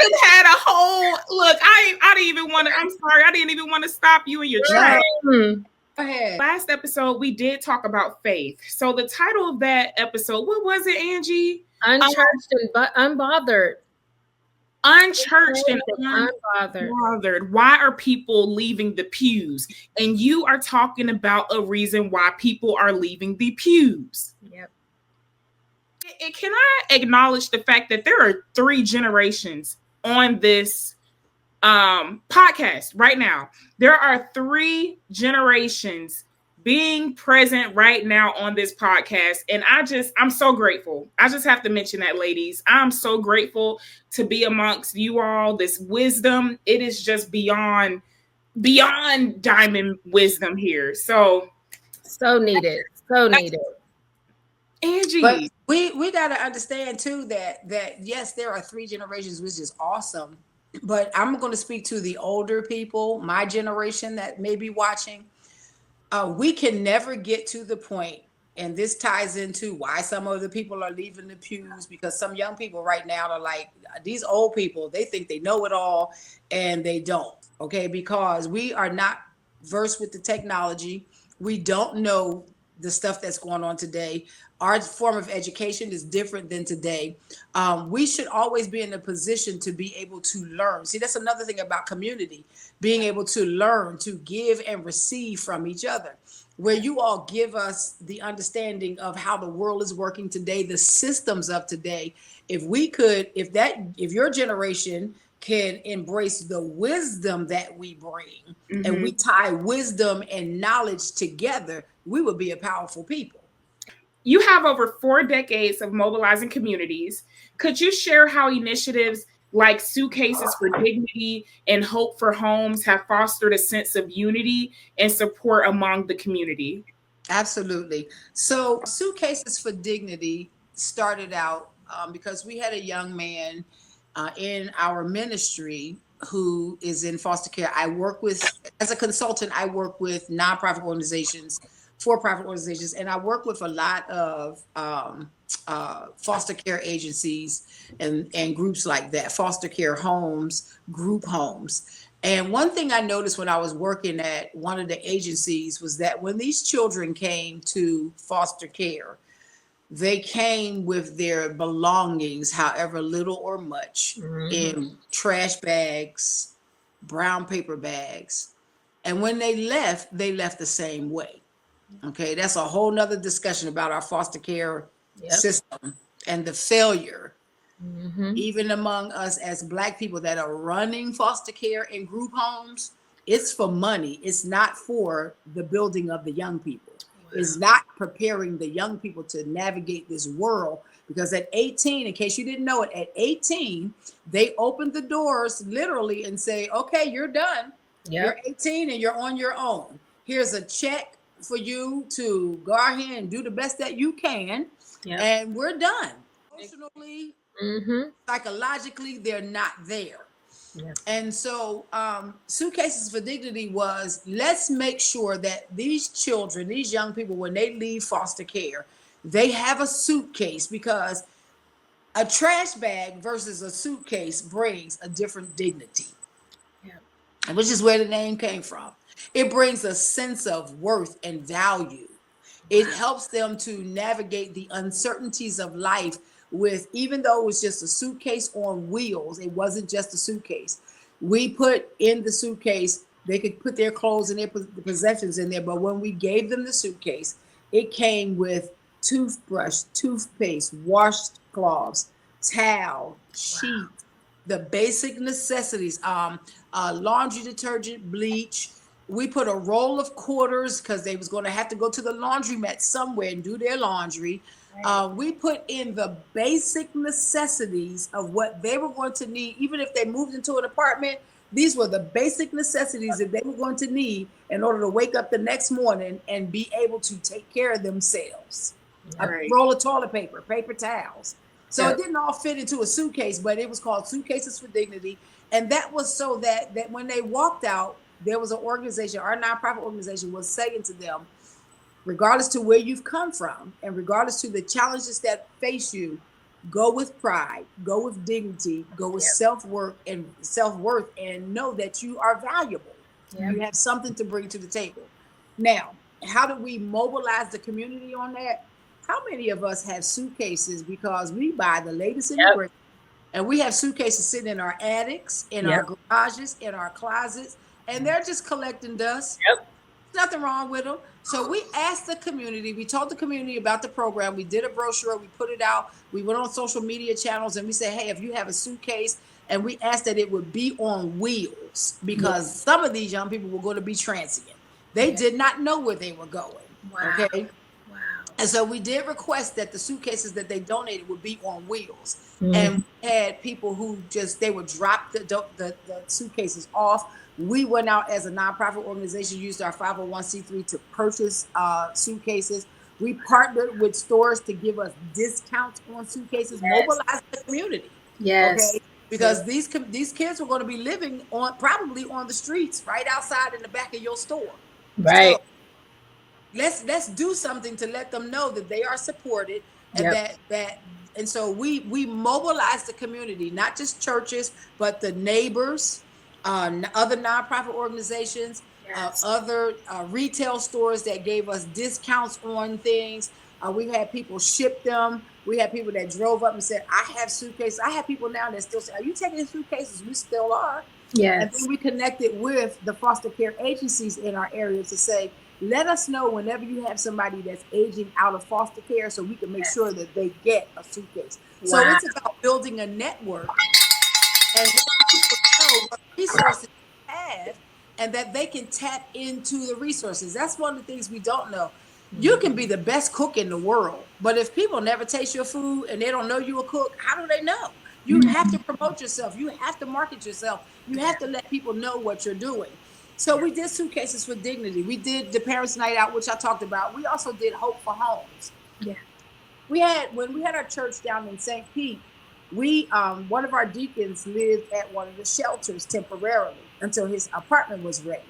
Speaker 2: just had a whole look. I didn't even want to. I'm sorry, I didn't even want to stop you in your track.
Speaker 4: Go ahead.
Speaker 2: Last episode, we did talk about faith. So the title of that episode, what was it, Angie?
Speaker 1: Unchurched and unbothered.
Speaker 2: Unchurched and unbothered. Why are people leaving the pews? And you are talking about a reason why people are leaving the pews.
Speaker 1: Yep.
Speaker 2: Can I acknowledge the fact that there are 3 generations on this podcast right now? There are 3 generations being present right now on this podcast. And I'm so grateful. I just have to mention that, ladies. I'm so grateful to be amongst you all. This wisdom, it is just beyond diamond wisdom here. So
Speaker 1: needed. So needed.
Speaker 2: Angie.
Speaker 4: But we got to understand too that yes, there are 3 generations, which is awesome. But I'm going to speak to the older people, my generation that may be watching. We can never get to the point, and this ties into why some of the people are leaving the pews, because some young people right now are like, these old people, they think they know it all, and they don't, okay? Because we are not versed with the technology. We don't know the stuff that's going on today. Our form of education is different than today. We should always be in a position to be able to learn. See, that's another thing about community, being able to learn, to give and receive from each other, where you all give us the understanding of how the world is working today, the systems of today. If your generation can embrace the wisdom that we bring, and we tie wisdom and knowledge together, we would be a powerful people.
Speaker 2: You have over 4 decades of mobilizing communities. Could you share how initiatives like Suitcases for Dignity and Hope for Homes have fostered a sense of unity and support among the community?
Speaker 4: Absolutely. So Suitcases for Dignity started out because we had a young man in our ministry who is in foster care. I work with, as a consultant, I work with nonprofit organizations, for-profit organizations, and I work with a lot of foster care agencies and groups like that, foster care homes, group homes. And one thing I noticed when I was working at one of the agencies was that when these children came to foster care, they came with their belongings, however little or much, in trash bags, brown paper bags. And when they left the same way. Okay, that's a whole nother discussion about our foster care system and the failure, even among us as Black people that are running foster care and group homes. It's for money. It's not for the building of the young people. It's not preparing the young people to navigate this world. Because at 18, in case you didn't know it, at 18, they opened the doors literally and say, okay, you're done. You're 18 and you're on your own. Here's a check for you to go ahead and do the best that you can. And we're done. Emotionally, psychologically, they're not there. And so Suitcases for Dignity was, let's make sure that these children, these young people, when they leave foster care, they have a suitcase, because a trash bag versus a suitcase brings a different dignity, which is where the name came from. It brings a sense of worth and value. It helps them to navigate the uncertainties of life with, even though it was just a suitcase on wheels, it wasn't just a suitcase. We put in the suitcase, they could put their clothes and their possessions in there, but when we gave them the suitcase, it came with toothbrush, toothpaste, washcloths, towel, sheet, the basic necessities, laundry detergent, bleach. We put a roll of quarters because they was going to have to go to the laundromat somewhere and do their laundry. We put in the basic necessities of what they were going to need. Even if they moved into an apartment, these were the basic necessities that they were going to need in order to wake up the next morning and be able to take care of themselves. A roll of toilet paper, paper towels. So it didn't all fit into a suitcase, but it was called Suitcases for Dignity. And that was so that when they walked out, there was an organization, our nonprofit organization was saying to them, regardless to where you've come from and regardless to the challenges that face you, go with pride, go with dignity, go with self-worth and know that you are valuable. You have something to bring to the table. Now, how do we mobilize the community on that? How many of us have suitcases because we buy the latest in the brand, and we have suitcases sitting in our attics, in our garages, in our closets, and they're just collecting dust. Nothing wrong with them. So we asked the community, we told the community about the program, we did a brochure, we put it out, we went on social media channels, and we said, hey, if you have a suitcase, and we asked that it would be on wheels, because some of these young people were going to be transient. They did not know where they were going. Okay. And so we did request that the suitcases that they donated would be on wheels. And we had people who they would drop the suitcases off. We went out as a nonprofit organization, used our 501c3 to purchase suitcases. We partnered with stores to give us discounts on suitcases, mobilize the community. Okay? Because these kids were going to be living probably on the streets, right outside in the back of your store. So let's do something to let them know that they are supported, and and so we mobilize the community, not just churches, but the neighbors, other nonprofit organizations, other retail stores that gave us discounts on things. We had people ship them. We had people that drove up and said, I have suitcases. I have people now that still say, are you taking suitcases? We still are. And then we connected with the foster care agencies in our area to say, let us know whenever you have somebody that's aging out of foster care so we can make sure that they get a suitcase. So it's about building a network and letting people know what resources they have and that they can tap into the resources. That's one of the things we don't know. You can be the best cook in the world, but if people never taste your food and they don't know you're a cook, how do they know? You have to promote yourself. You have to market yourself. You have to let people know what you're doing. So we did Suitcases for Dignity. We did the Parents' Night Out, which I talked about. We also did Hope for Homes. When we had our church down in St. Pete, one of our deacons lived at one of the shelters temporarily until his apartment was ready.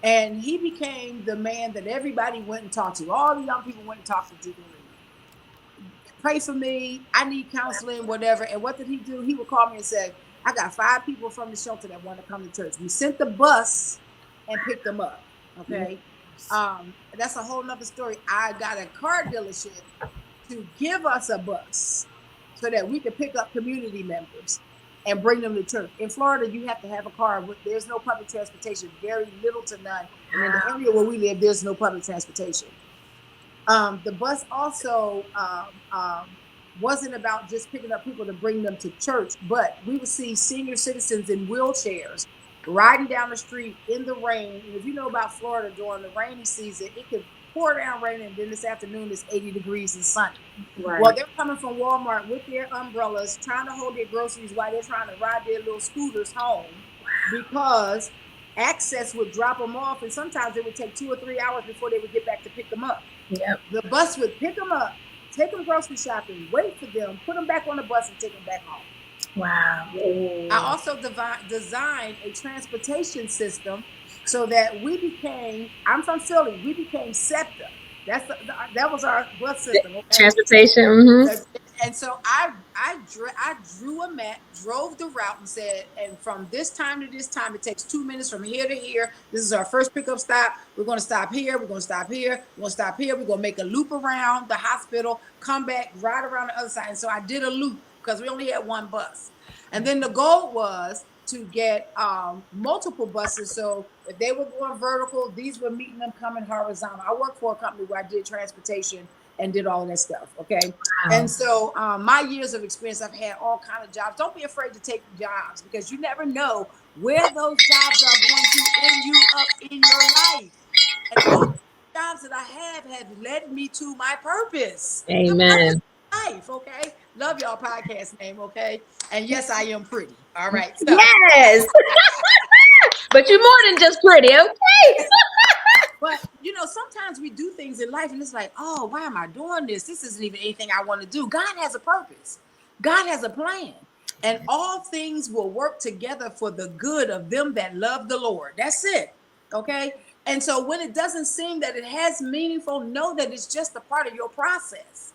Speaker 4: And he became the man that everybody went and talked to. All the young people went and talked to Deacon Lee. Pray for me. I need counseling, whatever. And what did he do? He would call me and say, I got 5 people from the shelter that want to come to church. We sent the bus and picked them up. Okay. That's a whole nother story. I got a car dealership to give us a bus so that we could pick up community members and bring them to church. In Florida, you have to have a car. There's no public transportation, very little to none. And in the area where we live, there's no public transportation. The bus also wasn't about just picking up people to bring them to church, but we would see senior citizens in wheelchairs riding down the street in the rain. And if you know about Florida during the rainy season, it could pour down rain, and then this afternoon it's 80 degrees and sunny.
Speaker 2: Right.
Speaker 4: Well, they're coming from Walmart with their umbrellas, trying to hold their groceries while they're trying to ride their little scooters home, because access would drop them off, and sometimes it would take 2 or 3 hours before they would get back to pick them up.
Speaker 1: Yep.
Speaker 4: The bus would pick them up, take them grocery shopping, wait for them, put them back on the bus, and take them back home.
Speaker 1: Wow.
Speaker 4: I also designed a transportation system so that we became, I'm from Philly, we became SEPTA. That was our bus system. Okay?
Speaker 1: Transportation. Mm-hmm.
Speaker 4: And so I drew a map, drove the route, and said, and from this time to this time, it takes 2 minutes from here to here. This is our first pickup stop. We're going to stop here. We're going to stop here. We're going to stop here. We're going to make a loop around the hospital, come back, ride around the other side. And so I did a loop because we only had one bus. And then the goal was to get multiple buses. So if they were going vertical, these were meeting them coming horizontal. I worked for a company where I did transportation and did all of that stuff. Okay. Wow. And so my years of experience, I've had all kinds of jobs. Don't be afraid to take jobs, because you never know where those jobs are going to end you up in your life. And all the jobs that I have led me to my purpose.
Speaker 1: Amen.
Speaker 4: Life. Okay. Love y'all podcast name. Okay. And yes, I am pretty. All right. So.
Speaker 1: Yes. But you're more than just pretty. Okay.
Speaker 4: But, sometimes we do things in life and it's like, oh, why am I doing this? This isn't even anything I want to do. God has a purpose. God has a plan. And all things will work together for the good of them that love the Lord. That's it. Okay. And so when it doesn't seem that it has meaningful, know that it's just a part of your process.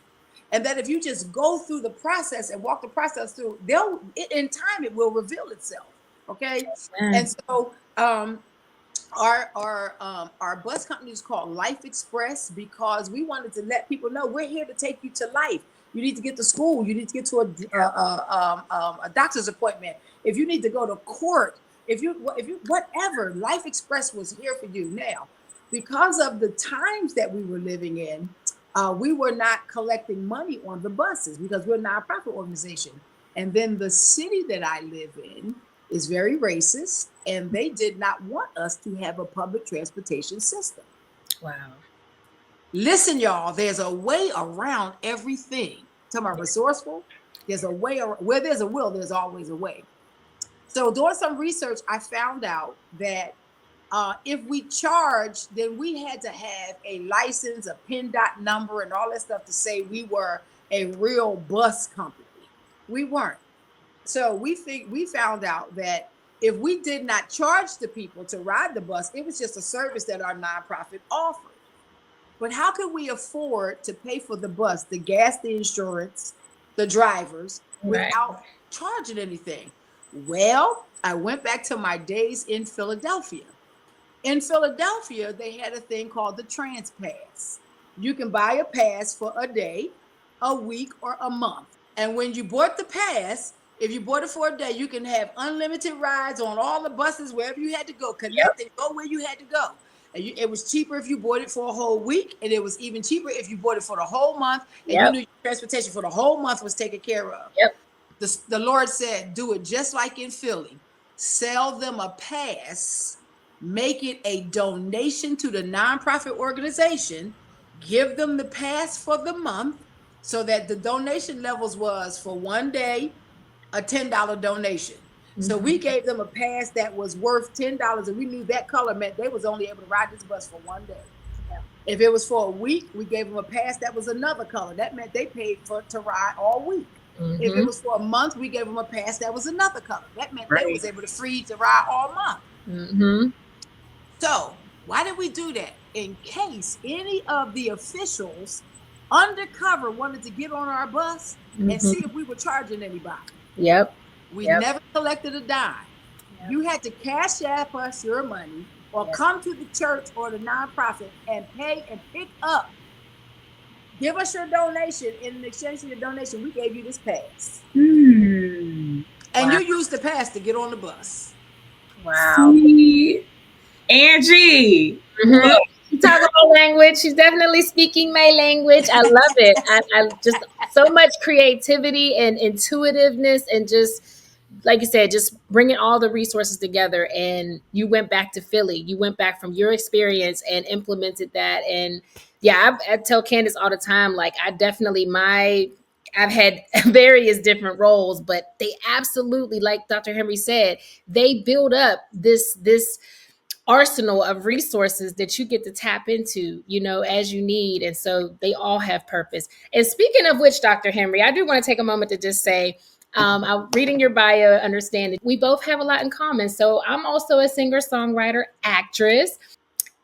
Speaker 4: And that if you just go through the process and walk the process through, in time it will reveal itself. Okay. And so our bus company is called Life Express, because we wanted to let people know we're here to take you to life. You need to get to school. You need to get to a doctor's appointment. If you need to go to court, if you whatever, Life Express was here for you. Now, because of the times that we were living in, we were not collecting money on the buses because we're a nonprofit organization. And then the city that I live in is very racist, and they did not want us to have a public transportation system.
Speaker 1: Wow.
Speaker 4: Listen, y'all, there's a way around everything. Talking about resourceful, there's a way where there's a will, there's always a way. So doing some research, I found out that if we charged, then we had to have a license, a PIN-DOT number, and all that stuff to say we were a real bus company. We weren't. So we found out that if we did not charge the people to ride the bus, it was just a service that our nonprofit offered. But how could we afford to pay for the bus, the gas, the insurance, the drivers, without charging anything? Well, I went back to my days in Philadelphia. In Philadelphia, they had a thing called the Trans Pass. You can buy a pass for a day, a week, or a month. And when you bought the pass, if you bought it for a day, you can have unlimited rides on all the buses, wherever you had to go, connect and go where you had to go. And it was cheaper if you bought it for a whole week, and it was even cheaper if you bought it for the whole month, and you knew your transportation for the whole month was taken care of. The Lord said, do it just like in Philly. Sell them a pass, make it a donation to the nonprofit organization, give them the pass for the month, so that the donation levels was for one day, a $10 donation. So we gave them a pass that was worth $10, and we knew that color meant they was only able to ride this bus for one day. If it was for a week, we gave them a pass that was another color. That meant they paid to ride all week. If it was for a month, we gave them a pass that was another color. That meant they was able to ride all month. So why did we do that? In case any of the officials undercover wanted to get on our bus and see if we were charging anybody. We never collected a dime. You had to cash app us your money or come to the church or the nonprofit and pay and pick up Give us your donation. In exchange for your donation, we gave you this pass.
Speaker 2: Hmm.
Speaker 4: And
Speaker 1: Wow.
Speaker 4: you used the pass to get on the bus.
Speaker 1: Wow.
Speaker 2: See, Angie,
Speaker 1: Mm-hmm.
Speaker 2: look,
Speaker 1: She talk about language. She's definitely speaking my language. I love it. I just so much creativity and intuitiveness, and just like you said, just bringing all the resources together. And you went back to Philly. You went back from your experience and implemented that. And yeah, I tell Candace all the time, like I definitely I've had various different roles, but they absolutely, like Dr. Henry said, they build up this arsenal of resources that you get to tap into, as you need. And so they all have purpose. And speaking of which, Dr. Henry, I do want to take a moment to just say, I'm reading your bio, understand that we both have a lot in common. So I'm also a singer, songwriter, actress.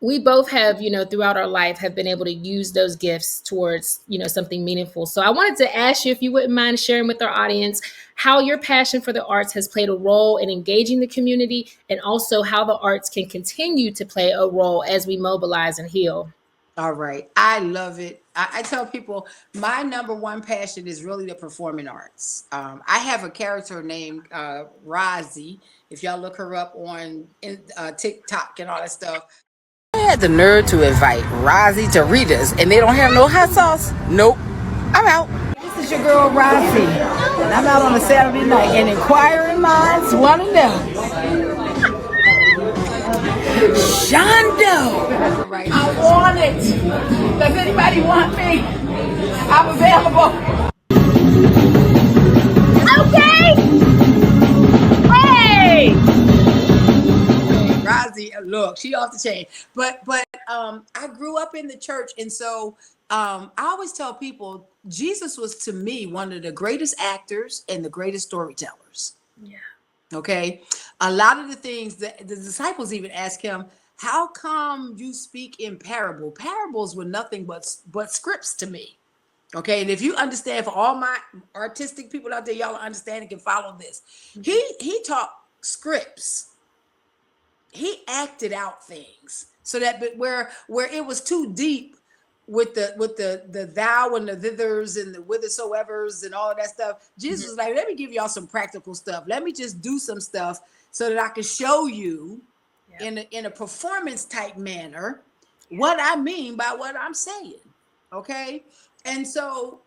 Speaker 1: We both have, throughout our life have been able to use those gifts towards, something meaningful. So I wanted to ask you if you wouldn't mind sharing with our audience how your passion for the arts has played a role in engaging the community, and also how the arts can continue to play a role as we mobilize and heal.
Speaker 4: All right. I love it. I tell people my number one passion is really the performing arts. I have a character named Rozzy. If y'all look her up on TikTok and all that stuff. I had the nerve to invite Rozzy to read us, and they don't have no hot sauce. Nope. I'm out. This is your girl Rozzy, and I'm out on a Saturday night, and inquiring minds want to know. Shondo. I want it. Does anybody want me? I'm available.
Speaker 1: Okay. Hey.
Speaker 4: Rozzy, look, she off the chain. But I grew up in the church, and so I always tell people Jesus was to me one of the greatest actors and the greatest storytellers.
Speaker 1: Yeah.
Speaker 4: Okay. A lot of the things that the disciples even asked him, how come you speak in parable? Parables were nothing but scripts to me. Okay. And if you understand, for all my artistic people out there, y'all understand and can follow this. He taught scripts. He acted out things so that, but where it was too deep with the thou and the thithers and the whithersoevers and all of that stuff, Jesus was like, let me give y'all some practical stuff. Let me just do some stuff so that I can show you in a performance type manner what I mean by what I'm saying. Okay. And so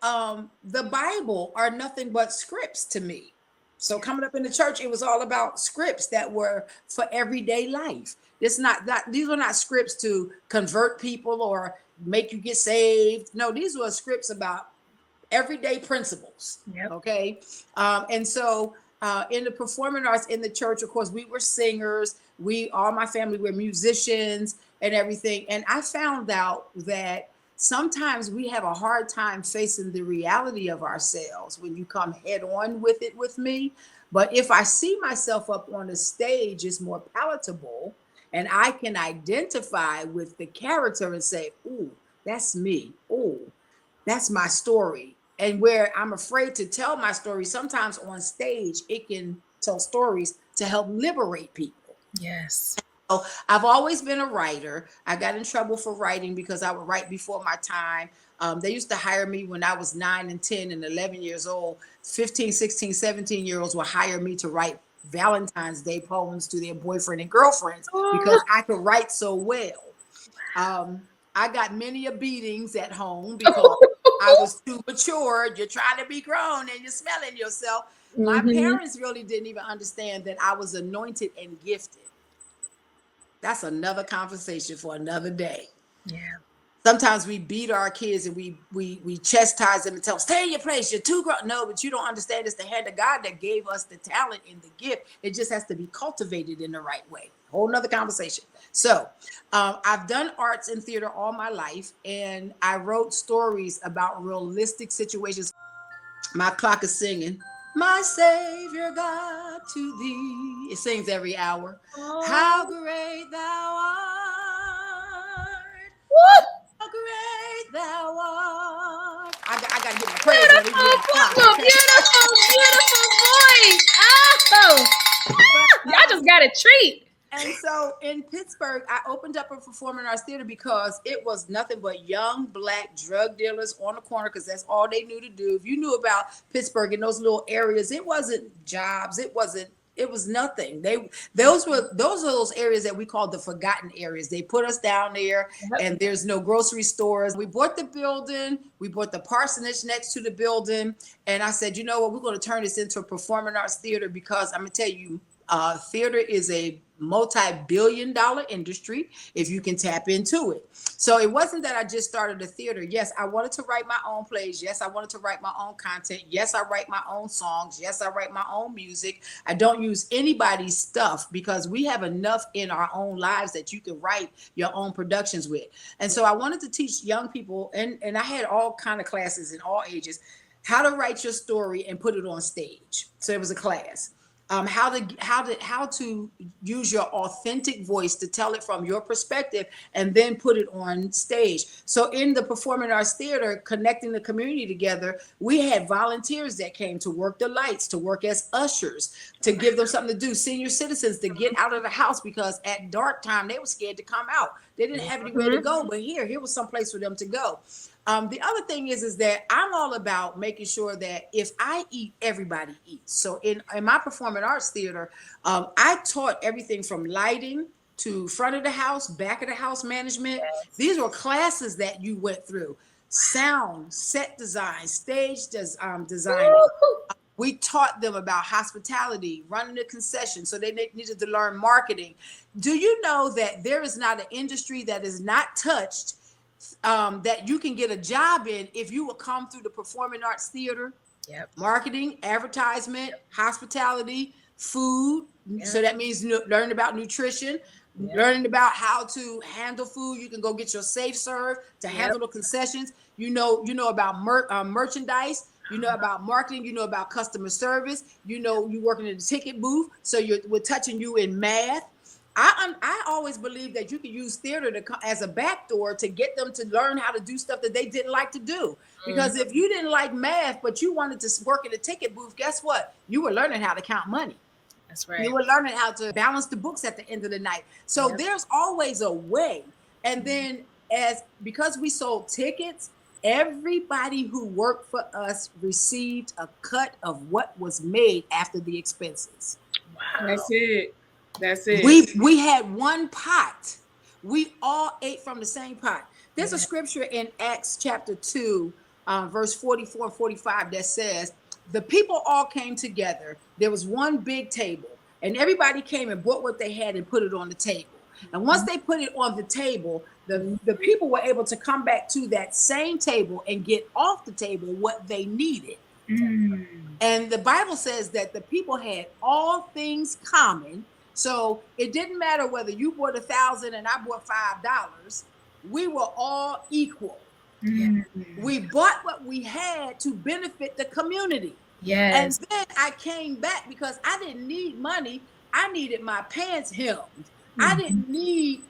Speaker 4: the Bible are nothing but scripts to me. So coming up in the church, it was all about scripts that were for everyday life. It's not that these were not scripts to convert people or make you get saved. No, these were scripts about everyday principles.
Speaker 1: Yep.
Speaker 4: Okay. And so in the performing arts in the church, of course, we were singers. All my family were musicians and everything. And I found out that sometimes we have a hard time facing the reality of ourselves when you come head on with it with me. But if I see myself up on a stage, it's more palatable, and I can identify with the character and say, "Ooh, that's me. Ooh, that's my story." And where I'm afraid to tell my story, sometimes on stage, it can tell stories to help liberate people.
Speaker 1: Yes.
Speaker 4: So I've always been a writer. I got in trouble for writing because I would write before my time. They used to hire me when I was 9 and 10 and 11 years old. 15, 16, 17-year-olds would hire me to write Valentine's Day poems to their boyfriend and girlfriends because I could write so well. I got many a beatings at home because I was too mature. You're trying to be grown and you're smelling yourself. My parents really didn't even understand that I was anointed and gifted. That's another conversation for another day.
Speaker 1: Yeah.
Speaker 4: Sometimes we beat our kids and we chastise them and tell them, stay in your place, you're too grown. No, but you don't understand, it's the hand of God that gave us the talent and the gift. It just has to be cultivated in the right way. Whole nother conversation. So I've done arts and theater all my life, and I wrote stories about realistic situations. My clock is singing, my Savior God, to thee. It sings every hour. How great thou art. How great thou art. I got to get my praise.
Speaker 1: Beautiful voice. Oh, y'all just got a treat.
Speaker 4: And so in Pittsburgh, I opened up a performing arts theater because it was nothing but young black drug dealers on the corner, because that's all they knew to do. If you knew about Pittsburgh in those little areas, it wasn't jobs, it was nothing. Those are those areas that we call the forgotten areas. They put us down there, and there's no grocery stores. We bought the building, we bought the parsonage next to the building, and I said, you know what, we're going to turn this into a performing arts theater, because I'm gonna tell you, theater is a multi-billion-dollar industry if you can tap into it. So it wasn't that I just started a theater. Yes, I wanted to write my own plays. Yes, I wanted to write my own content. Yes, I write my own songs. Yes, I write my own music. I don't use anybody's stuff, because we have enough in our own lives that you can write your own productions with. And so I wanted to teach young people, and I had all kind of classes in all ages, how to write your story and put it on stage. So it was a class. How to use your authentic voice to tell it from your perspective and then put it on stage. So in the performing arts theater, connecting the community together, we had volunteers that came to work the lights, to work as ushers, to give them something to do, senior citizens to get out of the house, because at dark time they were scared to come out. They didn't have anywhere to go, but here was some place for them to go. The other thing is that I'm all about making sure that if I eat, everybody eats. So in my performing arts theater, I taught everything from lighting to front of the house, back of the house management. These were classes that you went through. Sound, set design, stage designing. We taught them about hospitality, running a concession. So they needed to learn marketing. Do you know that there is not an industry that is not touched that you can get a job in if you will come through the performing arts theater? Marketing, advertisement, hospitality, food. So that means learning about nutrition, learning about how to handle food. You can go get your safe serve to handle the concessions. You know about merchandise. You know about marketing. You know about customer service. You know, you working in the ticket booth. So we're touching you in math. I always believe that you can use theater as a backdoor to get them to learn how to do stuff that they didn't like to do. Because if you didn't like math, but you wanted to work in a ticket booth, guess what? You were learning how to count money.
Speaker 1: That's right.
Speaker 4: You were learning how to balance the books at the end of the night. So there's always a way. And then because we sold tickets, everybody who worked for us received a cut of what was made after the expenses.
Speaker 2: Wow. That's it.
Speaker 4: We had one pot. We all ate from the same pot. There's a scripture in Acts chapter 2, verse 44 and 45 that says, the people all came together. There was one big table, and everybody came and brought what they had and put it on the table. And once they put it on the table, the people were able to come back to that same table and get off the table what they needed. And the Bible says that the people had all things common. So it didn't matter whether you bought 1,000 and I bought $5. We were all equal. We bought what we had to benefit the community. And then I came back because I didn't need money. I needed my pants hemmed. I didn't need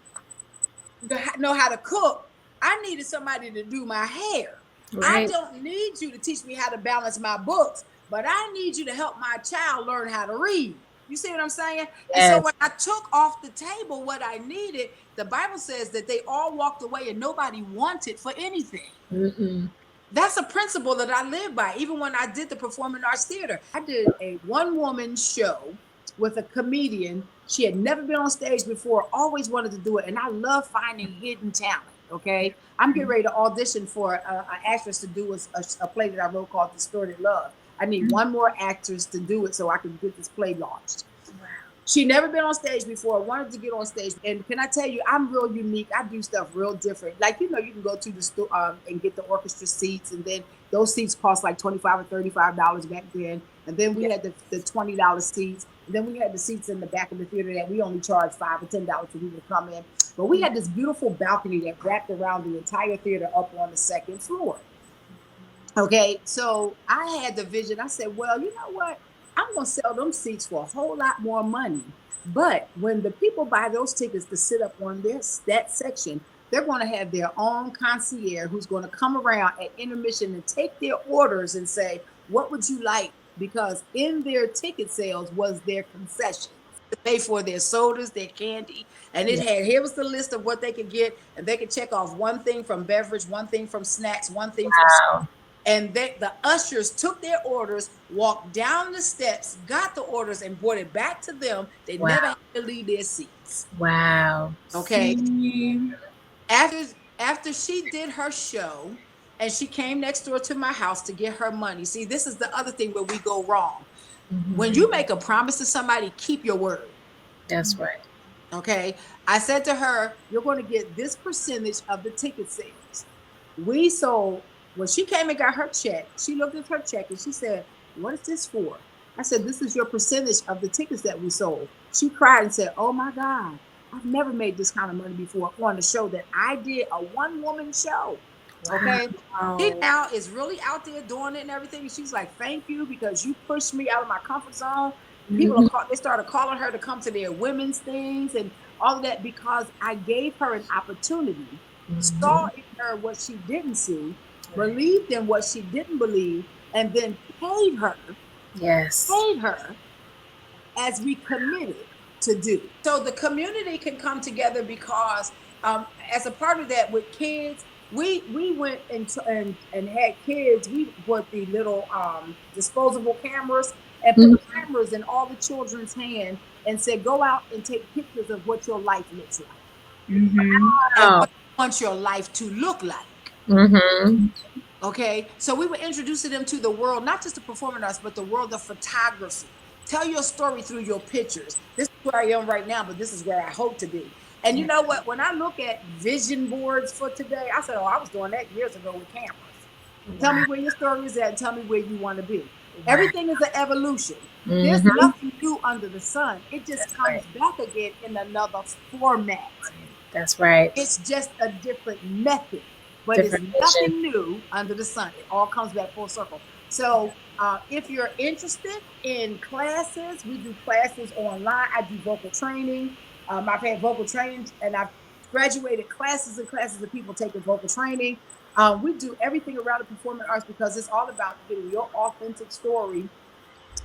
Speaker 4: to know how to cook. I needed somebody to do my hair. I don't need you to teach me how to balance my books, but I need you to help my child learn how to read. You see what I'm saying? And so when I took off the table what I needed, the Bible says that they all walked away and nobody wanted for anything. That's a principle that I live by. Even when I did the performing arts theater, I did a one-woman show with a comedian. She had never been on stage before, always wanted to do it. And I love finding hidden talent. Okay. I'm getting ready to audition for an actress to do a play that I wrote called Distorted Love. I need one more actress to do it so I can get this play launched. She never been on stage before, wanted to get on stage. And can I tell you, I'm real unique. I do stuff real different. Like, you can go to the store and get the orchestra seats. And then those seats cost like $25 or $35 back then. And then we had the $20 seats. And then we had the seats in the back of the theater that we only charged $5 or $10 for people to come in. But we had this beautiful balcony that wrapped around the entire theater up on the second floor. Okay, so I had the vision. I said, well, you know what? I'm going to sell them seats for a whole lot more money. But when the people buy those tickets to sit up on that section, they're going to have their own concierge who's going to come around at intermission and take their orders and say, what would you like? Because in their ticket sales was their concession. to pay for their sodas, their candy, and it had, here was the list of what they could get, and they could check off one thing from beverage, one thing from snacks, one thing from,
Speaker 1: Wow.
Speaker 4: and the ushers took their orders, walked down the steps, got the orders, and brought it back to them. They
Speaker 1: Wow.
Speaker 4: never had to leave their seats.
Speaker 1: Wow.
Speaker 4: Okay.
Speaker 2: See?
Speaker 4: After she did her show, and she came next door to my house to get her money. See, this is the other thing where we go wrong. When you make a promise to somebody, keep your word.
Speaker 1: That's right.
Speaker 4: Okay. I said to her, you're going to get this percentage of the ticket sales. We sold, when she came and got her check, she looked at her check and she said, what is this for? I said, this is your percentage of the tickets that we sold. She cried and said, oh my God, I've never made this kind of money before on the show that I did, a one-woman show. Okay.
Speaker 2: Wow.
Speaker 4: She now is really out there doing it and everything. And she's like, thank you, because you pushed me out of my comfort zone. People they started calling her to come to their women's things and all of that, because I gave her an opportunity, saw in her what she didn't see, believed in what she didn't believe, and then paid her as we committed to do. So the community can come together because as a part of that with kids, we went and had kids. We put the little disposable cameras and put the cameras in all the children's hands and said, go out and take pictures of what your life looks like. And what you want your life to look like. Okay, so we were introducing them to the world, not just the performing arts, but the world of photography. Tell your story through your pictures. This is where I am right now, but this is where I hope to be. And you know what? When I look at vision boards for today, I said, oh, I was doing that years ago with cameras. Tell me where your story is at and tell me where you want to be. Everything is an evolution. There's nothing new under the sun. It just comes back again in another format.
Speaker 1: That's right.
Speaker 4: It's just a different method, but it's nothing new under the sun. It all comes back full circle. So if you're interested in classes, we do classes online. I do vocal training. I've had vocal training, and I've graduated classes and classes of people taking vocal training. We do everything around the performing arts because it's all about getting your authentic story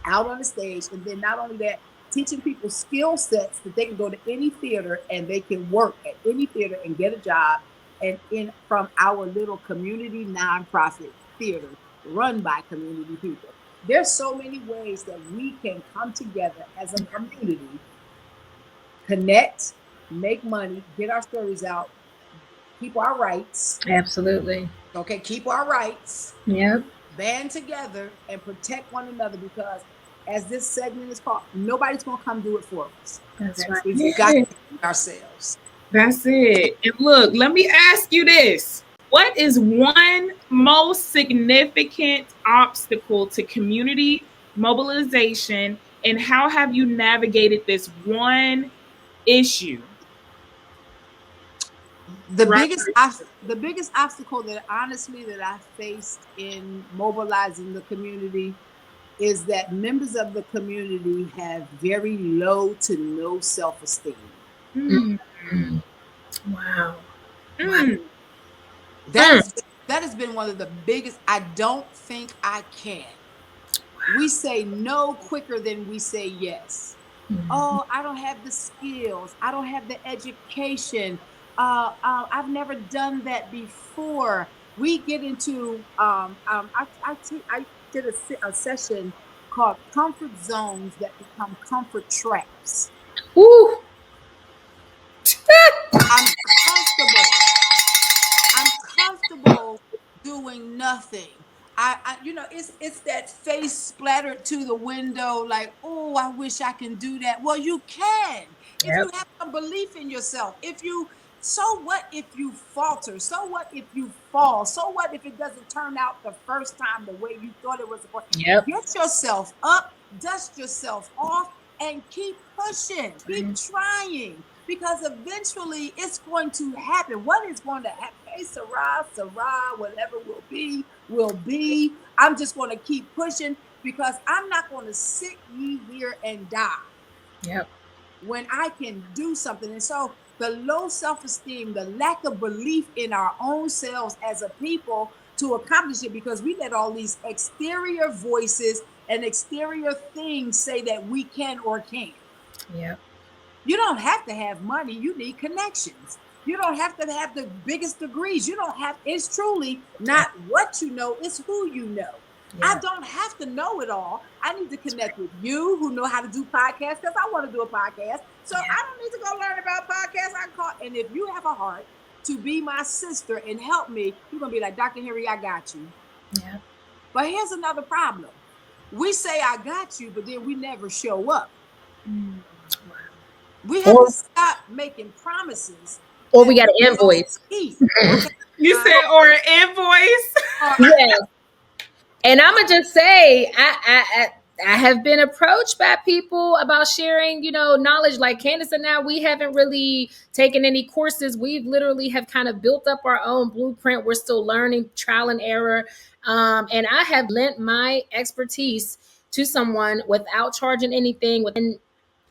Speaker 4: out on the stage. And then not only that, teaching people skill sets that they can go to any theater and they can work at any theater and get a job. And from our little community nonprofit theater run by community people. There's so many ways that we can come together as a community, connect, make money, get our stories out, keep our rights.
Speaker 1: Absolutely.
Speaker 4: Okay, keep our rights.
Speaker 1: Yep.
Speaker 4: Band together and protect one another, because as this segment is called, nobody's going to come do it for us.
Speaker 1: That's right.
Speaker 4: We've got to do it ourselves.
Speaker 2: That's it. And look, let me ask you this. What is one most significant obstacle to community mobilization, and how have you navigated this one issue?
Speaker 4: The biggest obstacle that honestly that I faced in mobilizing the community is that members of the community have very low to no self-esteem.
Speaker 1: Wow.
Speaker 4: That has been one of the biggest. I don't think I can. We say no quicker than we say yes. Oh, I don't have the skills. I don't have the education. I've never done that before. We get into I did a session called comfort zones that become comfort traps.
Speaker 1: Ooh.
Speaker 4: I'm comfortable doing nothing. It's that face splattered to the window, like, oh, I wish I can do that. Well, you can. If you have a belief in yourself. So what if you falter? So what if you fall? So what if it doesn't turn out the first time the way you thought it was supposed to? Get yourself up, dust yourself off, and keep pushing. Keep trying. Because eventually it's going to happen. What is going to happen? Hey, Sarah, whatever will be. I'm just going to keep pushing, because I'm not going to sit here and die. When I can do something. And so the low self-esteem, the lack of belief in our own selves as a people to accomplish it, because we let all these exterior voices and exterior things say that we can or can't.
Speaker 1: Yeah.
Speaker 4: You don't have to have money. You need connections. You don't have to have the biggest degrees. You don't have, it's truly not what you know, it's who you know. I
Speaker 1: Yeah.
Speaker 4: don't have to know it all. I need to connect with you who know how to do podcasts because I want to do a podcast. So
Speaker 1: Yeah.
Speaker 4: I don't need to go learn about podcasts. I can call, and if you have a heart to be my sister and help me, you're going to be like, Dr. Henry, I got you.
Speaker 1: Yeah.
Speaker 4: But here's another problem. We say, I got you, but then we never show up. We have
Speaker 1: Or
Speaker 4: to stop making promises
Speaker 1: or we
Speaker 4: that
Speaker 1: got
Speaker 4: we
Speaker 1: an
Speaker 4: don't
Speaker 1: invoice.
Speaker 4: keep. Okay.
Speaker 2: You said or an invoice.
Speaker 1: Yes. And I'm gonna just say, I have been approached by people about sharing, knowledge. Like Candace and now, we haven't really taken any courses. We've literally have kind of built up our own blueprint. We're still learning, trial and error. And I have lent my expertise to someone without charging anything.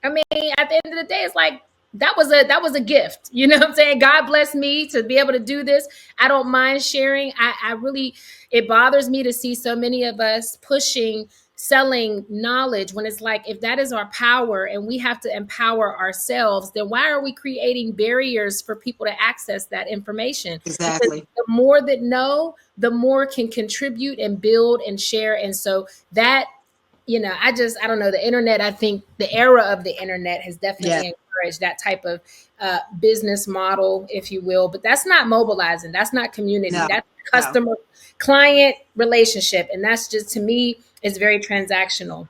Speaker 1: I mean, at the end of the day, it's like that was a gift. You know what I'm saying? God bless me to be able to do this. I don't mind sharing. I really, it bothers me to see so many of us pushing selling knowledge when it's like, if that is our power and we have to empower ourselves, then why are we creating barriers for people to access that information? Because
Speaker 4: Exactly.
Speaker 1: the more that know, the more can contribute and build and share. And so that, I don't know, the internet, I think the era of the internet has
Speaker 4: Yeah.
Speaker 1: definitely encouraged that type of business model, if you will. But that's not mobilizing. That's not community.
Speaker 4: No.
Speaker 1: That's
Speaker 4: No.
Speaker 1: customer client relationship. And that's just, to me, it's very transactional.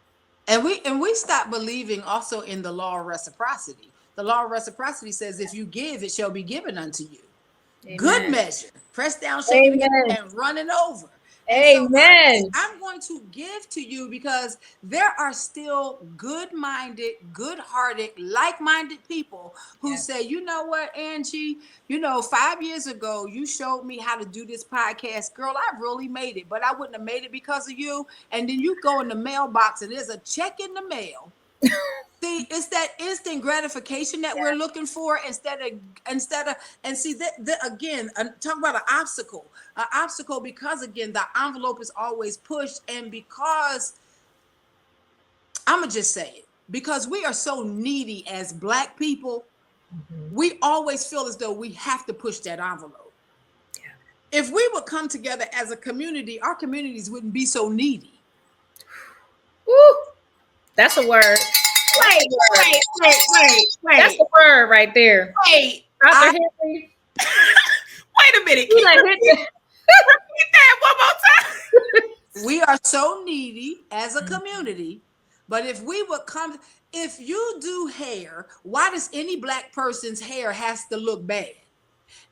Speaker 4: And we stop believing also in the law of reciprocity. The law of reciprocity says, if you give, it shall be given unto you. Good
Speaker 1: Amen.
Speaker 4: measure, pressed down, shaken together,
Speaker 1: Amen.
Speaker 4: and running over. And so
Speaker 1: Amen.
Speaker 4: I'm going to give to you because there are still good-minded, good-hearted, like-minded people who
Speaker 1: Yes.
Speaker 4: say, you know what, Angie, 5 years ago, you showed me how to do this podcast. Girl, I really made it, but I wouldn't have made it because of you. And then you go in the mailbox and there's a check in the mail. See, it's that instant gratification that we're looking for instead of and see that again, talk about an obstacle because again the envelope is always pushed, and because I'm gonna just say it, because we are so needy as Black people, we always feel as though we have to push that envelope. If we would come together as a community, our communities wouldn't be so needy.
Speaker 1: Woo. That's a word. That's a
Speaker 2: Wait,
Speaker 1: word.
Speaker 2: wait, wait, wait,
Speaker 1: That's
Speaker 2: wait,
Speaker 1: a word right there.
Speaker 2: wait.
Speaker 1: Dr.
Speaker 4: I,
Speaker 1: Henry,
Speaker 2: Wait a minute.
Speaker 1: you
Speaker 2: Can
Speaker 1: like
Speaker 2: you
Speaker 1: hit
Speaker 2: repeat that one more time?
Speaker 4: we are so needy as a community, but if we would come, if you do hair, why does any Black person's hair has to look bad?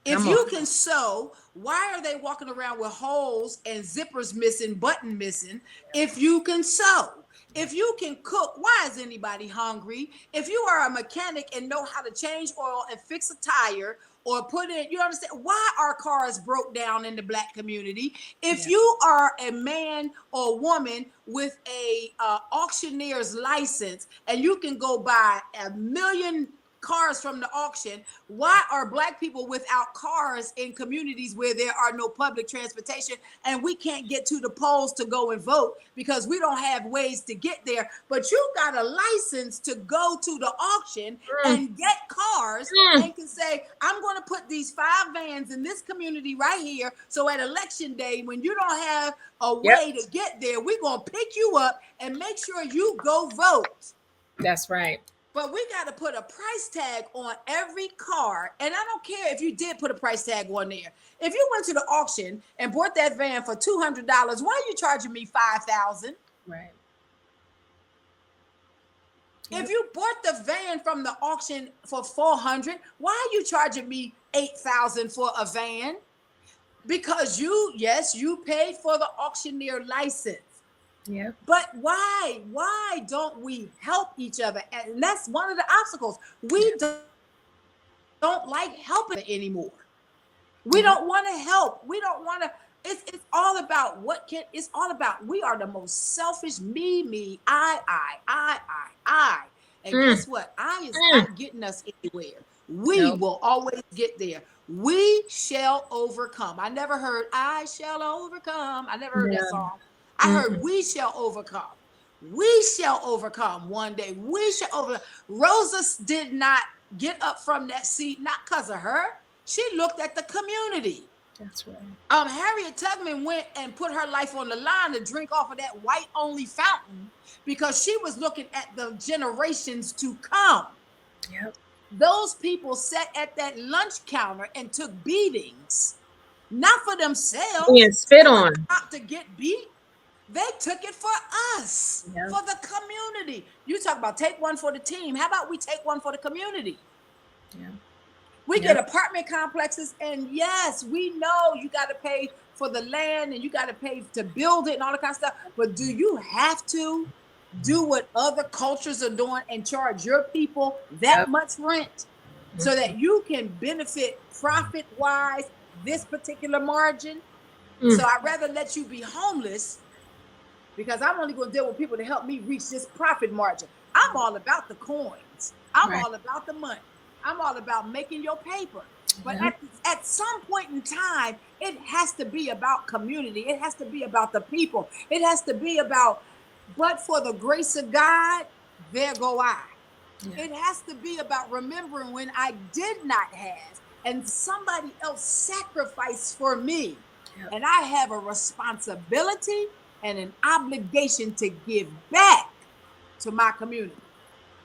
Speaker 4: If
Speaker 1: Come
Speaker 4: you
Speaker 1: on.
Speaker 4: can sew, why are they walking around with holes and zippers missing, button missing? If you can sew, if you can cook, why is anybody hungry? If you are a mechanic and know how to change oil and fix a tire or put in, you understand why our cars broke down in the Black community. If
Speaker 1: Yeah.
Speaker 4: you are a man or woman with a auctioneer's license and you can go buy a million cars from the auction, why are Black people without cars in communities where there are no public transportation and we can't get to the polls to go and vote because we don't have ways to get there? But you got a license to go to the auction
Speaker 1: Mm,
Speaker 4: and get cars
Speaker 1: mm.
Speaker 4: and can say, I'm going to put these 5 vans in this community right here, so at election day, when you don't have a
Speaker 1: Yep.
Speaker 4: way to get there, we're going to pick you up and make sure you go vote.
Speaker 1: That's right.
Speaker 4: But we got to put a price tag on every car. And I don't care if you did put a price tag on there. If you went to the auction and bought that van for $200, why are you charging me $5,000?
Speaker 1: Right.
Speaker 4: If you bought the van from the auction for $400, why are you charging me $8,000 for a van? Because you paid for the auctioneer license.
Speaker 1: Yep.
Speaker 4: But why? Why don't we help each other? And that's one of the obstacles. We don't like helping anymore. We don't want to help. We don't want to. It's all about it's all about, we are the most selfish, me, I. And
Speaker 1: Mm,
Speaker 4: guess what? I is
Speaker 1: mm.
Speaker 4: not getting us anywhere. We
Speaker 1: Nope.
Speaker 4: will always get there. We shall overcome. I never heard I shall overcome. I never heard that
Speaker 1: No.
Speaker 4: song. I heard
Speaker 1: Mm-mm.
Speaker 4: we shall overcome. We shall overcome one day. We shall over. Rosa did not get up from that seat, not because of her. She looked at the community.
Speaker 1: That's right.
Speaker 4: Harriet Tubman went and put her life on the line to drink off of that white only fountain because she was looking at the generations to come.
Speaker 1: Yep.
Speaker 4: Those people sat at that lunch counter and took beatings, not for themselves.
Speaker 1: Being spit on.
Speaker 4: Not to get beat. They took it for us,
Speaker 1: Yep.
Speaker 4: for the community. You talk about take one for the team. How about we take one for the community?
Speaker 1: Yeah.
Speaker 4: We get apartment complexes, and yes, we know you got to pay for the land and you got to pay to build it and all that kind of stuff. But do you have to do what other cultures are doing and charge your people that much rent so that you can benefit profit-wise this particular margin? So I'd rather let you be homeless because I'm only going to deal with people to help me reach this profit margin. I'm all about the coins. I'm all about the money. I'm all about making your paper. But at some point in time, it has to be about community. It has to be about the people. It has to be about, but for the grace of God, there go I. Yeah. It has to be about remembering when I did not have and somebody else sacrificed for me. Yep. And I have a responsibility and an obligation to give back to my community.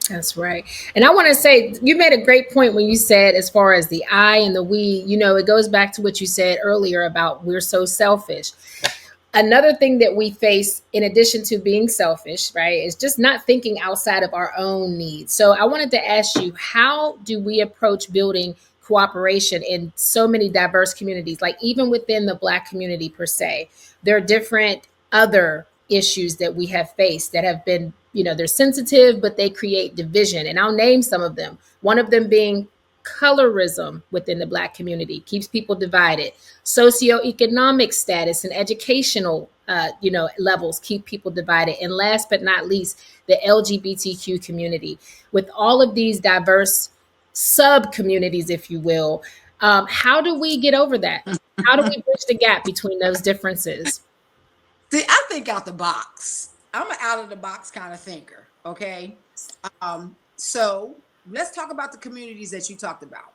Speaker 1: That's right. And I want to say, you made a great point when you said, as far as the I and the we, you know, it goes back to what you said earlier about we're so selfish. Another thing that we face, in addition to being selfish, right, is just not thinking outside of our own needs. So I wanted to ask you, how do we approach building cooperation in so many diverse communities? Like even within the Black community per se, there are different other issues that we have faced that have been, you know, they're sensitive, but they create division. And I'll name some of them. One of them being colorism within the Black community keeps people divided. Socioeconomic status and educational, levels keep people divided. And last but not least, the LGBTQ community. With all of these diverse sub communities, if you will, how do we get over that? How do we bridge the gap between those differences?
Speaker 4: See, I think out the box. I'm an out of the box kind of thinker. Okay. So let's talk about the communities that you talked about.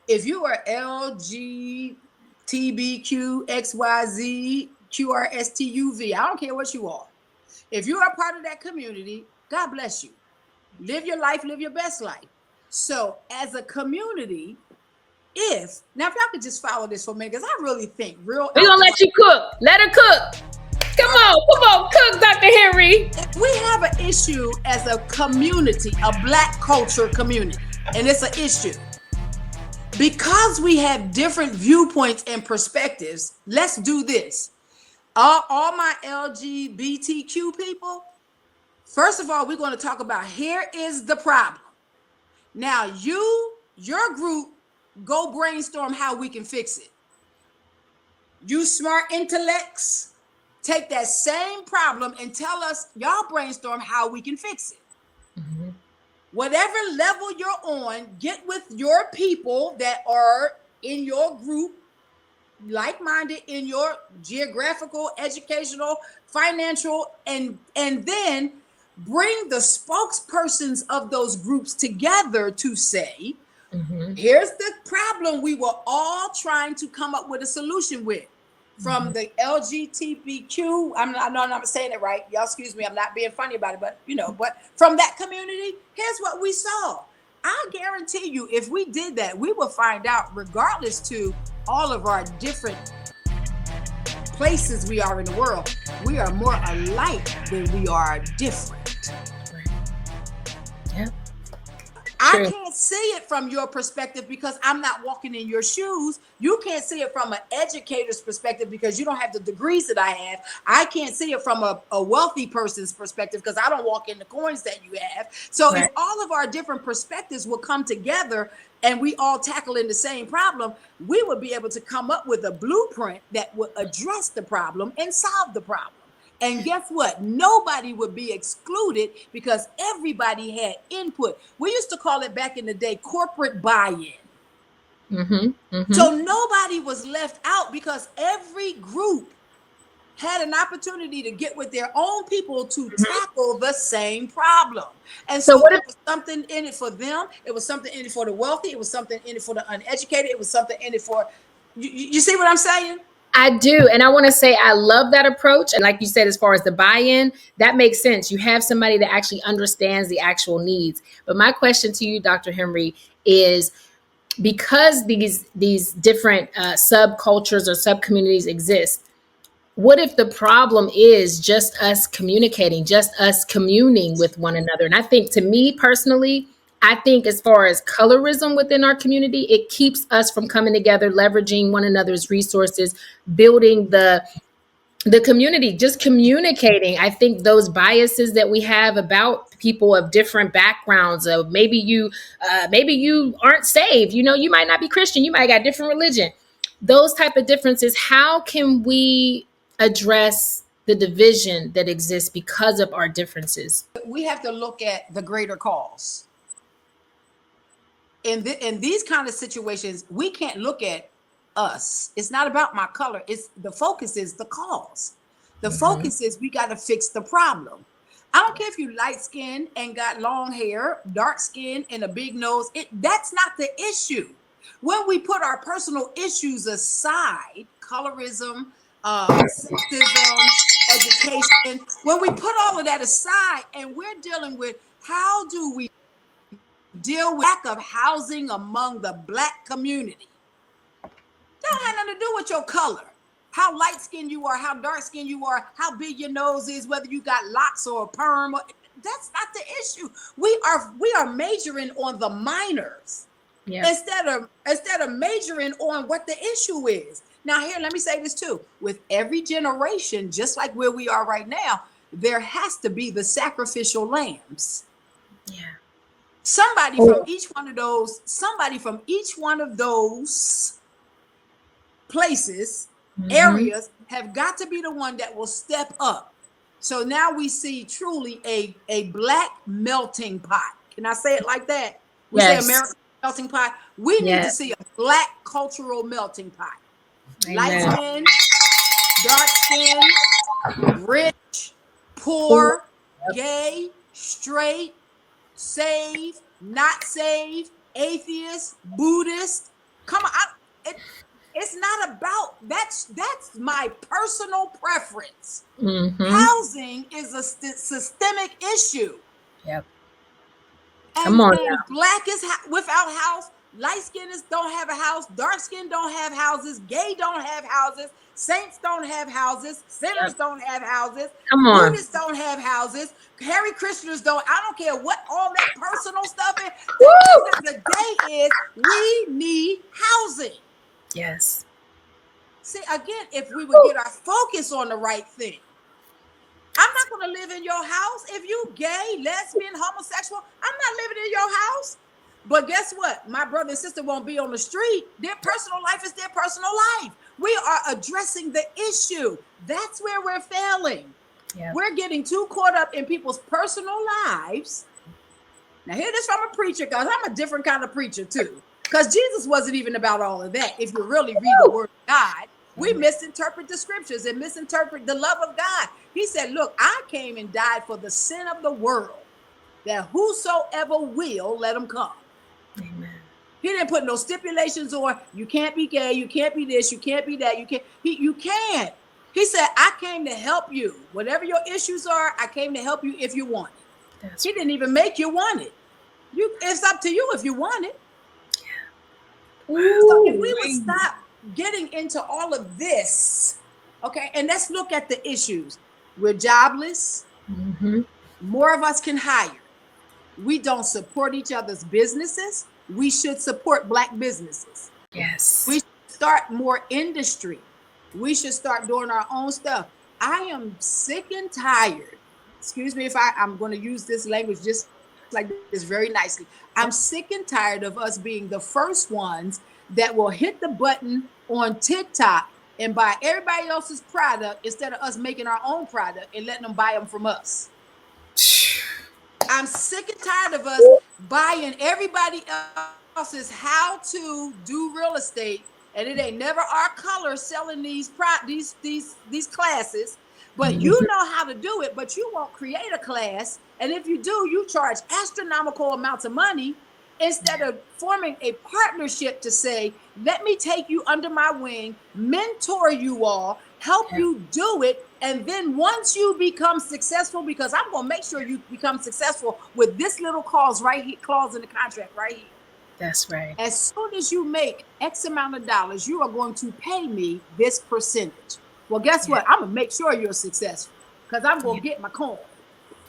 Speaker 4: If you are LGBTQXYZ QRSTUV, I don't care what you are. If you are part of that community, God bless you. Live your life, live your best life. So as a community, if y'all could just follow this for me, because I really think
Speaker 1: we're gonna let you cook. Let her cook. Come on, cook, Dr. Henry.
Speaker 4: If we have an issue as a community, a Black culture community, and it's an issue, because we have different viewpoints and perspectives, let's do this. All my LGBTQ people, first of all, we're going to talk about here is the problem. Now, your group, go brainstorm how we can fix it. You smart intellects, take that same problem and tell us, y'all brainstorm how we can fix it. Mm-hmm. Whatever level you're on, get with your people that are in your group, like-minded in your geographical, educational, financial, and then bring the spokespersons of those groups together to say, here's the problem we were all trying to come up with a solution with. From the LGBTQ, I know I'm not saying it right. Y'all excuse me, I'm not being funny about it, but but from that community, here's what we saw. I guarantee you, if we did that, we will find out, regardless to all of our different places we are in the world, we are more alike than we are different.
Speaker 1: Yeah.
Speaker 4: I can't see it from your perspective because I'm not walking in your shoes. You can't see it from an educator's perspective because you don't have the degrees that I have. I can't see it from a wealthy person's perspective because I don't walk in the coins that you have. So if all of our different perspectives will come together and we all tackle in the same problem, we would be able to come up with a blueprint that would address the problem and solve the problem. And guess what? Nobody would be excluded because everybody had input. We used to call it back in the day corporate buy-in. So nobody was left out because every group had an opportunity to get with their own people to tackle the same problem. And
Speaker 1: So
Speaker 4: so
Speaker 1: what
Speaker 4: there
Speaker 1: if
Speaker 4: was something in it for them. It was something in it for the wealthy. It was something in it for the uneducated. It was something in it for, you see what I'm saying?
Speaker 1: I do. And I want to say I love that approach. And like you said, as far as the buy-in, that makes sense. You have somebody that actually understands the actual needs. But my question to you, Dr. Henry, is because these different subcultures or subcommunities exist, what if the problem is just us communicating, just us communing with one another? And I think, to me personally, I think as far as colorism within our community, it keeps us from coming together, leveraging one another's resources, building the community, just communicating. I think those biases that we have about people of different backgrounds, of maybe you aren't saved, you might not be Christian, you might got different religion, those type of differences. How can we address the division that exists because of our differences?
Speaker 4: We have to look at the greater cause. In these kind of situations, we can't look at us. It's not about my color. It's the focus is the cause. The focus is we got to fix the problem. I don't care if you light skinned and got long hair, dark skin and a big nose. That's not the issue. When we put our personal issues aside, colorism, sexism, education, when we put all of that aside and we're dealing with how do we deal with lack of housing among the Black community. That don't have nothing to do with your color, how light skinned you are, how dark skinned you are, how big your nose is, whether you got locks or a perm. That's not the issue. We are majoring on the minors, instead of majoring on what the issue is. Now here, let me say this too. With every generation, just like where we are right now, there has to be the sacrificial lambs.
Speaker 1: Yeah.
Speaker 4: Somebody from each one of those places, areas, have got to be the one that will step up. So now we see truly a Black melting pot. Can I say it like that? We say American melting pot. We need to see a Black cultural melting pot.
Speaker 1: Amen.
Speaker 4: Light skin, dark skin, rich, poor, gay, straight, saved, not saved, atheist, Buddhist. Come on, it's not about that's my personal preference. Housing is a systemic issue.
Speaker 1: Yep.
Speaker 4: Come on. And Black is without house. Light skin don't have a house. Dark skin don't have houses. Gay don't have houses. Saints don't have houses. Sinners don't have houses.
Speaker 1: Come on.
Speaker 4: Buddhists don't have houses. Hare Krishnas don't. I don't care what all that personal stuff is. The end of the day is we need housing.
Speaker 1: Yes.
Speaker 4: See, again, if we would get our focus on the right thing. I'm not going to live in your house. If you gay, lesbian, homosexual, I'm not living in your house. But guess what? My brother and sister won't be on the street. Their personal life is their personal life. We are addressing the issue. That's where we're failing. Yep. We're getting too caught up in people's personal lives. Now, hear this from a preacher, because I'm a different kind of preacher too. Because Jesus wasn't even about all of that. If you really read the word of God, we misinterpret the scriptures and misinterpret the love of God. He said, look, I came and died for the sin of the world, that whosoever will, let him come. Amen. He didn't put no stipulations on, you can't be gay, you can't be this, you can't be that, you can't. He said, I came to help you. Whatever your issues are, I came to help you if you want it. He didn't even make you want it. It's up to you if you want it. Yeah. So if we would stop getting into all of this, okay, and let's look at the issues. We're jobless. More of us can hire. We don't support each other's businesses. We should support Black businesses. Yes. We should start more industry. We should start doing our own stuff. I am sick and tired. Excuse me if I'm going to use this language just like this very nicely. I'm sick and tired of us being the first ones that will hit the button on TikTok and buy everybody else's product instead of us making our own product and letting them buy them from us. I'm sick and tired of us buying everybody else's how to do real estate and it ain't never our color selling these classes, but you know how to do it, but you won't create a class. And if you do, you charge astronomical amounts of money instead of forming a partnership to say, let me take you under my wing, mentor you all, help you do it. And then once you become successful, because I'm going to make sure you become successful with this little clause right here, clause in the contract right here.
Speaker 1: That's right.
Speaker 4: As soon as you make X amount of dollars, you are going to pay me this percentage. Well, guess what? I'm going to make sure you're successful because I'm going to get my coin.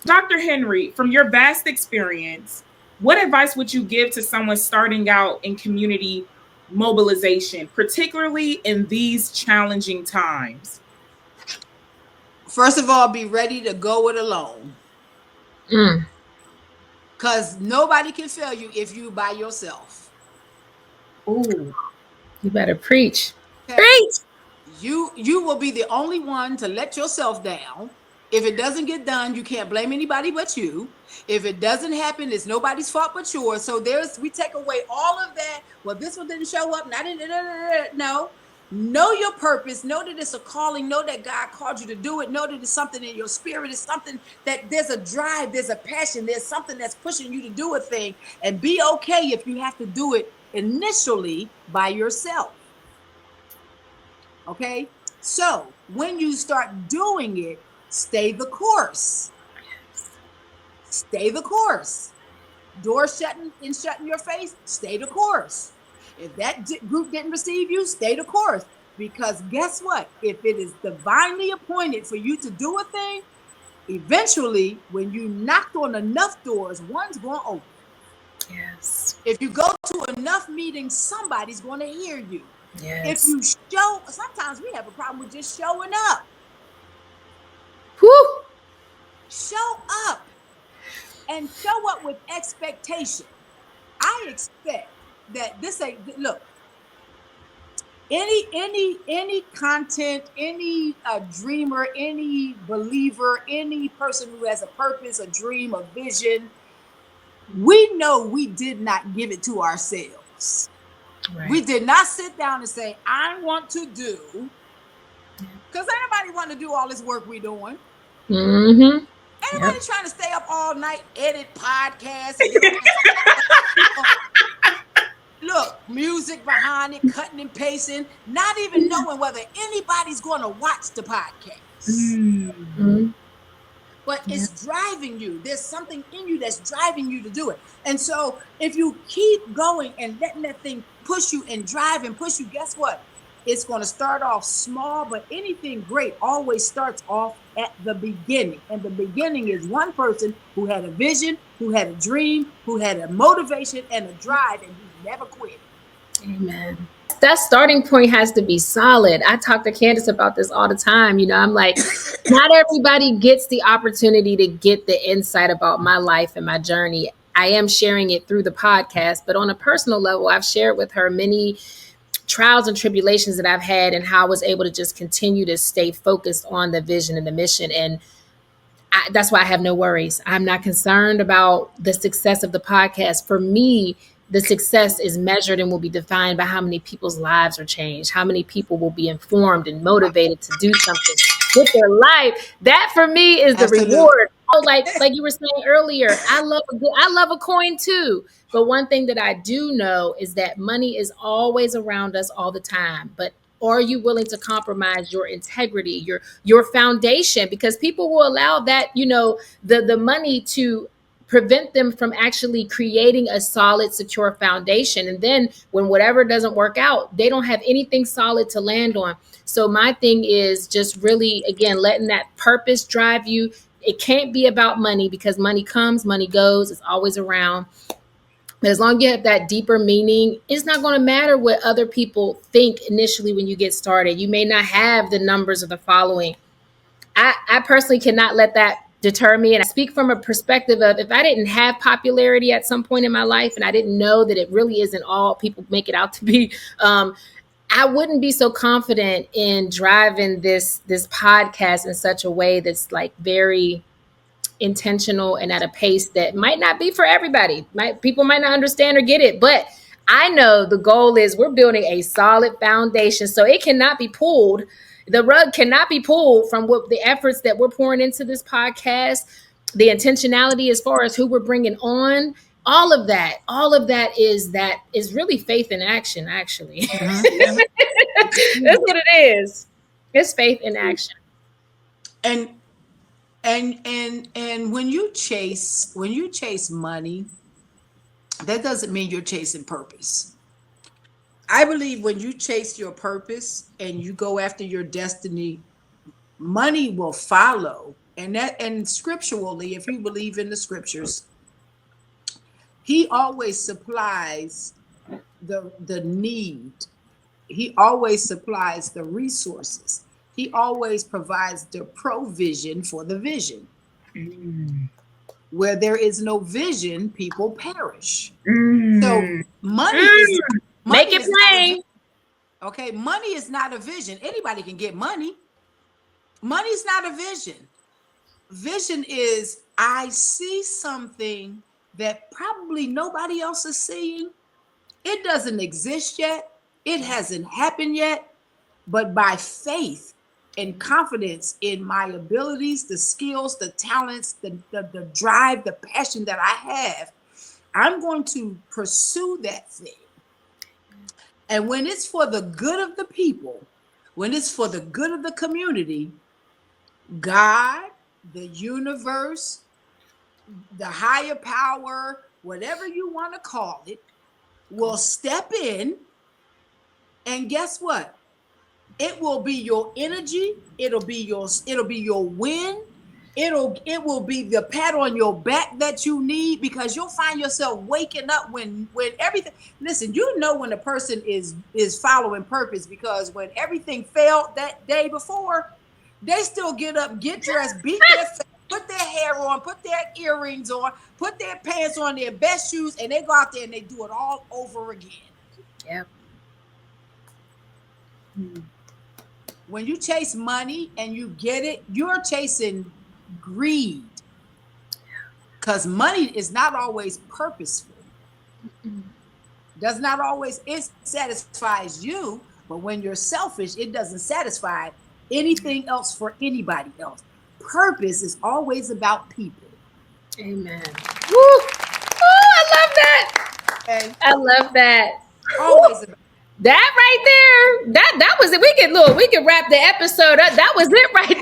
Speaker 2: Dr. Henry, from your vast experience, what advice would you give to someone starting out in community mobilization, particularly in these challenging times?
Speaker 4: First of all, be ready to go it alone. Because nobody can fail you if you by yourself.
Speaker 2: Ooh.
Speaker 1: You better preach. Okay? Preach!
Speaker 4: You will be the only one to let yourself down. If it doesn't get done, you can't blame anybody but you. If it doesn't happen, it's nobody's fault but yours. So we take away all of that. Well, this one didn't show up. No. Know your purpose. Know that it's a calling. Know that God called you to do it. Know that it's something in your spirit. It's something that there's a drive, there's a passion, there's something that's pushing you to do a thing. And be okay if you have to do it initially by yourself. Okay? So when you start doing it, stay the course. Stay the course. Doors shutting your face, stay the course. If that group didn't receive you, stay the course. Because guess what? If it is divinely appointed for you to do a thing, eventually, when you knocked on enough doors, one's going to open.
Speaker 1: Yes.
Speaker 4: If you go to enough meetings, somebody's going to hear you.
Speaker 1: Yes.
Speaker 4: If you sometimes we have a problem with just showing up.
Speaker 1: Whew.
Speaker 4: Show up. And show up with expectation. I expect that look, any content, any dreamer, any believer, any person who has a purpose, a dream, a vision, we know we did not give it to ourselves. Right. We did not sit down and say, I want to do, because anybody want to do all this work we're doing.
Speaker 1: Mm-hmm.
Speaker 4: Anybody trying to stay up all night, edit podcasts, look, music behind it, cutting and pasting, not even knowing whether anybody's going to watch the podcast. Mm-hmm. But it's driving you. There's something in you that's driving you to do it. And so if you keep going and letting that thing push you and drive and push you, guess what? It's going to start off small, but anything great always starts off at the beginning. And the beginning is one person who had a vision, who had a dream, who had a motivation and a drive, and he never quit.
Speaker 1: Amen. That starting point has to be solid. I talk to Candace about this all the time. I'm like, not everybody gets the opportunity to get the insight about my life and my journey. I am sharing it through the podcast, but on a personal level, I've shared with her many trials and tribulations that I've had and how I was able to just continue to stay focused on the vision and the mission. And that's why I have no worries. I'm not concerned about the success of the podcast. For me, the success is measured and will be defined by how many people's lives are changed, how many people will be informed and motivated to do something with their life. That for me is the reward. Oh, like you were saying earlier, I love a coin too. But one thing that I do know is that money is always around us all the time. But are you willing to compromise your integrity, your foundation? Because people will allow that, the money to prevent them from actually creating a solid, secure foundation. And then when whatever doesn't work out, they don't have anything solid to land on. So my thing is just really, again, letting that purpose drive you. It can't be about money because money comes, money goes, it's always around. But as long as you have that deeper meaning, it's not going to matter what other people think initially when you get started. You may not have the numbers or the following. I personally cannot let that deter me. And I speak from a perspective of if I didn't have popularity at some point in my life and I didn't know that it really isn't all people make it out to be, I wouldn't be so confident in driving this podcast in such a way that's like very intentional and at a pace that might not be for everybody. People might not understand or get it, but I know the goal is we're building a solid foundation, so it cannot be pulled. The rug cannot be pulled from what the efforts that we're pouring into this podcast, the intentionality as far as who we're bringing on. All of that is really faith in action. Actually,
Speaker 4: Mhm.
Speaker 1: that's what it is. It's faith in action.
Speaker 4: And and when you chase money, that doesn't mean you're chasing purpose. I believe when you chase your purpose and you go after your destiny, money will follow. And scripturally, if you believe in the scriptures, he always supplies the need. He always supplies the resources. He always provides the provision for the vision. Where there is no vision, people perish. So money is
Speaker 1: Make it plain.
Speaker 4: okay. Money is not a vision. Anybody can get money. Money's not a vision. Vision is I see something that probably nobody else is seeing. It doesn't exist yet. It hasn't happened yet. But by faith and confidence in my abilities, the skills, the talents, the drive, the passion that I have, I'm going to pursue that thing. And when it's for the good of the people, when it's for the good of the community, God, the universe, the higher power, whatever you want to call it, will step in. And guess what? It will be your energy. It'll be your win. It will be the pat on your back that you need, because you'll find yourself waking up when everything. Listen, you know when a person is following purpose, because when everything failed that day before, they still get up, get dressed, beat their face, put their hair on, put their earrings on, put their pants on, their best shoes, and they go out there and they do it all over again.
Speaker 1: Yep.
Speaker 4: When you chase money and you get it, you're chasing greed, because money is not always purposeful. Does not always, it satisfies you, but when you're selfish, it doesn't satisfy anything else for anybody else. Purpose is always about people.
Speaker 1: Amen. Woo! Oh, I love that.
Speaker 4: Okay?
Speaker 1: I love that.
Speaker 4: Always about
Speaker 1: that right there. That was it. We can wrap the episode up. That was it right there.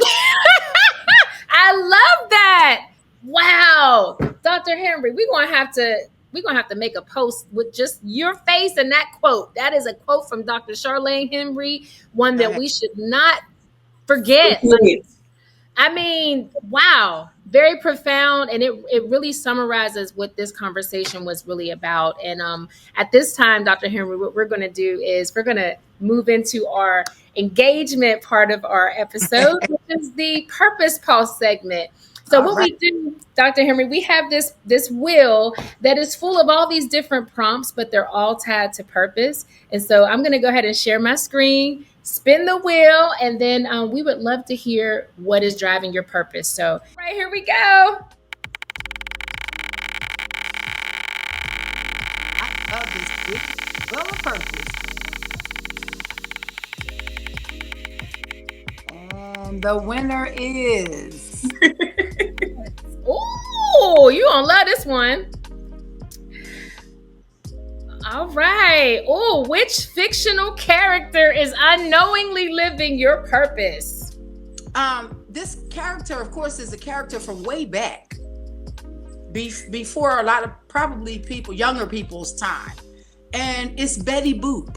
Speaker 1: I love that. Wow. Dr. Henry, we're gonna have to make a post with just your face and that quote. That is a quote from Dr. Charlene Henry, one that we should not forget. I mean, wow, very profound. And it really summarizes what this conversation was really about. And at this time, Dr. Henry, what we're going to do is we're going to move into our engagement part of our episode, which is the purpose pulse segment. So what we do, Dr. Henry, we have this wheel that is full of all these different prompts, but they're all tied to purpose. And so I'm going to go ahead and share my screen, spin the wheel, and then we would love to hear what is driving your purpose. So right, here we go.
Speaker 4: I love this wheel of purpose. And the winner is...
Speaker 1: Ooh, you gonna love this one. All right. Oh, which fictional character is unknowingly living your purpose?
Speaker 4: This character, of course, is a character from way back, before a lot of probably younger people's time, and it's Betty Boop.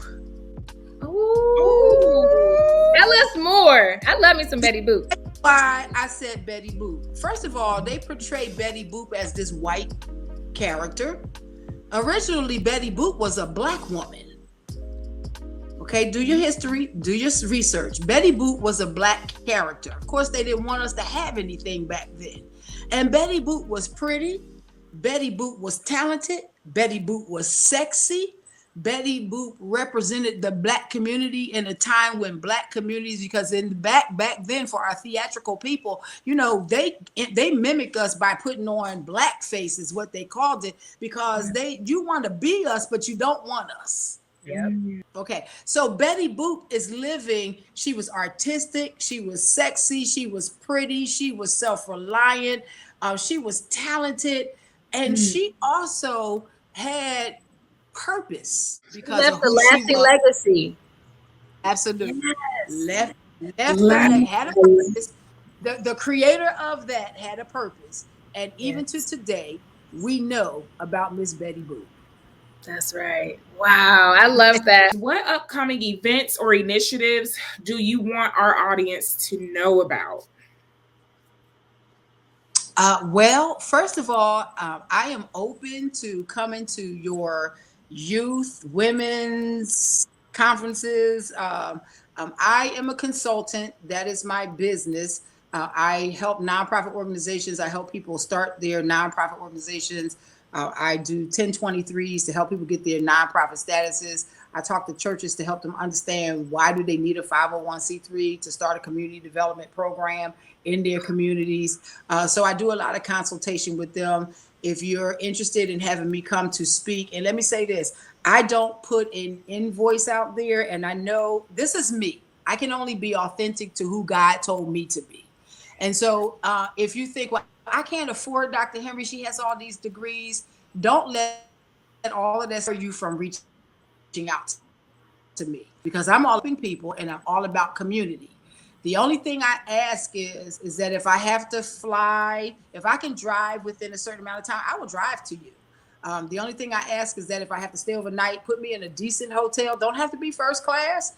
Speaker 1: Ooh. Tell us more. I love me some Betty Boop.
Speaker 4: Why I said Betty Boop. First of all, they portray Betty Boop as this white character. Originally, Betty Boop was a black woman. Okay, do your history, do your research. Betty Boop was a black character. Of course, they didn't want us to have anything back then. And Betty Boop was pretty. Betty Boop was talented. Betty Boop was sexy. Betty Boop represented the Black community in a time when Black communities, because in back then for our theatrical people, you know, they mimicked us by putting on blackface is what they called it, because you want to be us, but you don't want us.
Speaker 1: Yep.
Speaker 4: Okay, so Betty Boop is living. She was artistic, she was sexy, she was pretty, she was self-reliant, she was talented, and she also had purpose because
Speaker 1: Left
Speaker 4: of
Speaker 1: a
Speaker 4: who she
Speaker 1: lasting
Speaker 4: was.
Speaker 1: legacy.
Speaker 4: Absolutely.
Speaker 1: Yes.
Speaker 4: Had a purpose. The creator of that had a purpose. And even to today, we know about Miss Betty Boop.
Speaker 1: That's right. Wow. I love that.
Speaker 2: What upcoming events or initiatives do you want our audience to know about?
Speaker 4: Well, first of all, I am open to coming to your youth, women's conferences. I am a consultant. That is my business. I help nonprofit organizations. I help people start their nonprofit organizations. I do 1023s to help people get their nonprofit statuses. I talk to churches to help them understand why do they need a 501c3 to start a community development program in their communities. So I do a lot of consultation with them. If you're interested in having me come to speak, and let me say this, I don't put an invoice out there, and I know this is me. I can only be authentic to who God told me to be. And so if you think, well, I can't afford Dr. Henry, she has all these degrees, don't let all of that scare you from reaching out to me, because I'm all about people and I'm all about community. The only thing I ask is that if I have to fly, if I can drive within a certain amount of time, I will drive to you. The only thing I ask is that if I have to stay overnight, put me in a decent hotel. Don't have to be first class.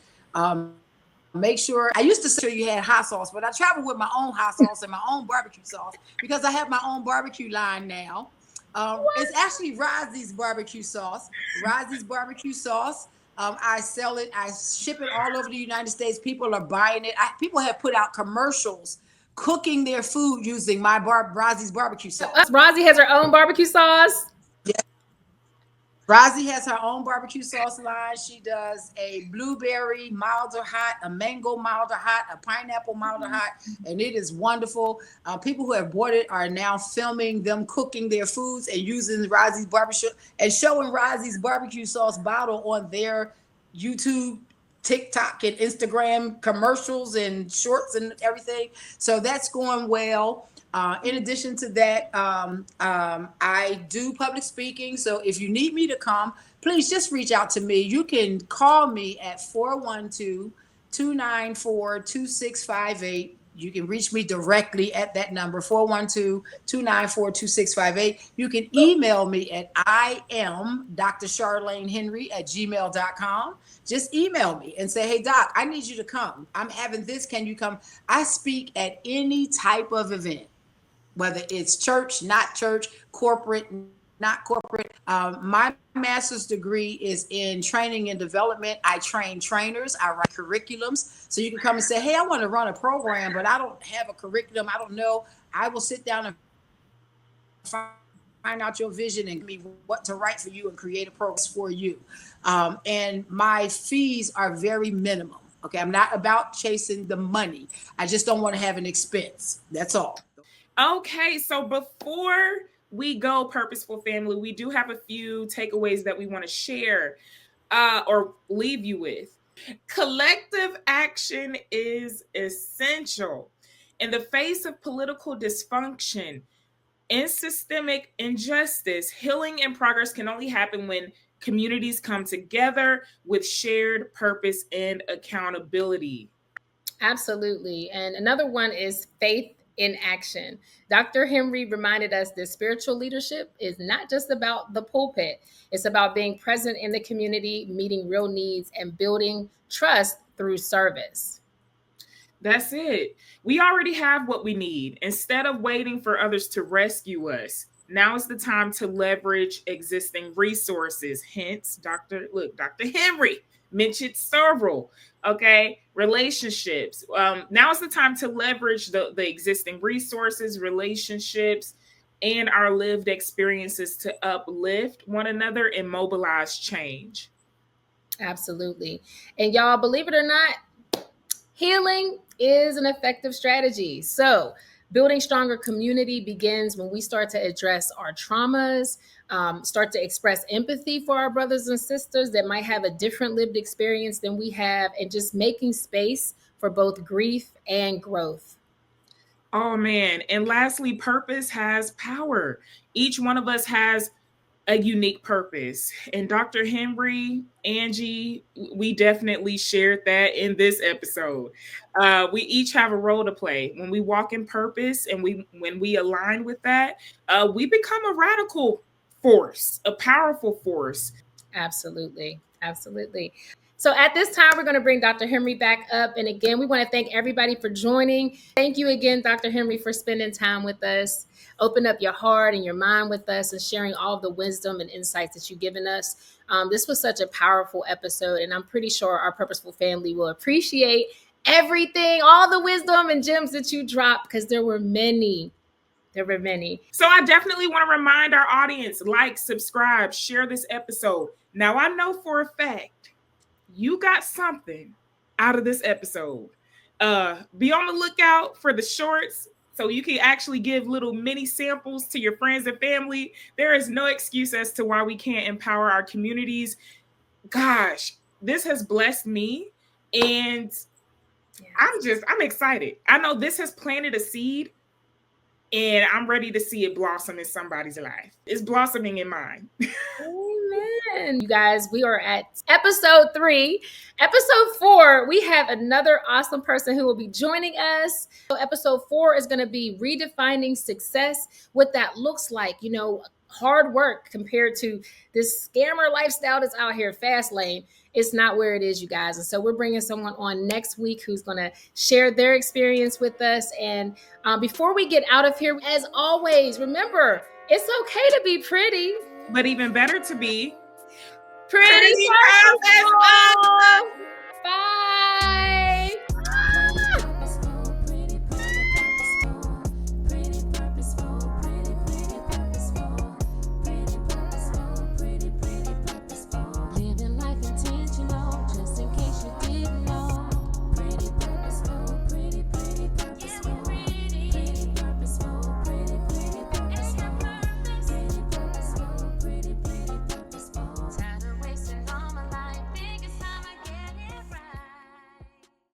Speaker 4: Make sure, I used to say you had hot sauce, but I travel with my own hot sauce and my own barbecue sauce because I have my own barbecue line now. It's actually Rozzy's barbecue sauce. Rozzy's barbecue sauce. I sell it. I ship it all over the United States. People are buying it. People have put out commercials cooking their food using my Rozzy's barbecue sauce.
Speaker 1: Rozzy has her own barbecue sauce.
Speaker 4: Rozzy has her own barbecue sauce line. She does a blueberry mild or hot, a mango mild or hot, a pineapple mild or hot, and it is wonderful. People who have bought it are now filming them cooking their foods and using Rozzy's barbecue and showing Rozzy's barbecue sauce bottle on their YouTube, TikTok, and Instagram commercials and shorts and everything. So that's going well. In addition to that, I do public speaking. So if you need me to come, please just reach out to me. You can call me at 412-294-2658. You can reach me directly at that number, 412-294-2658. You can email me at iam.drcharlanehenry@gmail.com. Just email me and say, hey, Doc, I need you to come. I'm having this. Can you come? I speak at any type of event, whether it's church, not church, corporate, not corporate. My master's degree is in training and development. I train trainers. I write curriculums. So you can come and say, hey, I want to run a program, but I don't have a curriculum. I don't know. I will sit down and find out your vision and give me what to write for you and create a program for you. And my fees are very minimum. Okay, I'm not about chasing the money. I just don't want to have an expense. That's all.
Speaker 2: Okay, so before we go, Purposeful Family, we do have a few takeaways that we want to share or leave you with. Collective action is essential. In the face of political dysfunction and systemic injustice, healing and progress can only happen when communities come together with shared purpose and accountability.
Speaker 1: Absolutely. And another one is faith in action. Dr. Henry reminded us that spiritual leadership is not just about the pulpit. It's about being present in the community, meeting real needs, and building trust through service.
Speaker 2: That's it. We already have what we need. Instead of waiting for others to rescue us, now is the time to leverage existing resources. Hence, Dr. Henry mentioned several, okay, relationships. Now is the time to leverage the existing resources, relationships, and our lived experiences to uplift one another and mobilize change.
Speaker 1: Absolutely. And y'all, believe it or not, healing is an effective strategy. So, building stronger community begins when we start to address our traumas, start to express empathy for our brothers and sisters that might have a different lived experience than we have, and just making space for both grief and growth.
Speaker 2: Oh man. And lastly, purpose has power. Each one of us has a unique purpose. And Dr. Henry, Angie, we definitely shared that in this episode. We each have a role to play. When we walk in purpose and when we align with that, we become a radical force, a powerful force.
Speaker 1: Absolutely. Absolutely. So at this time, we're going to bring Dr. Henry back up. And again, we want to thank everybody for joining. Thank you again, Dr. Henry, for spending time with us. Open up your heart and your mind with us and sharing all of the wisdom and insights that you've given us. This was such a powerful episode, and I'm pretty sure our purposeful family will appreciate everything, all the wisdom and gems that you dropped, because there were many. There were many.
Speaker 2: So I definitely want to remind our audience, like, subscribe, share this episode. Now I know for a fact you got something out of this episode. Be on the lookout for the shorts so you can actually give little mini samples to your friends and family. There is no excuse as to why we can't empower our communities. Gosh, this has blessed me, and I'm excited. I know this has planted a seed, and I'm ready to see it blossom in somebody's life. It's blossoming in mine.
Speaker 1: Amen. You guys, we are at episode 3. Episode 4, we have another awesome person who will be joining us. So episode 4 is going to be redefining success, what that looks like, hard work compared to this scammer lifestyle that's out here, fast lane. It's not where it is, you guys. And so we're bringing someone on next week who's going to share their experience with us. And before we get out of here, as always, remember, it's okay to be pretty,
Speaker 2: but even better to be
Speaker 1: pretty purposeful.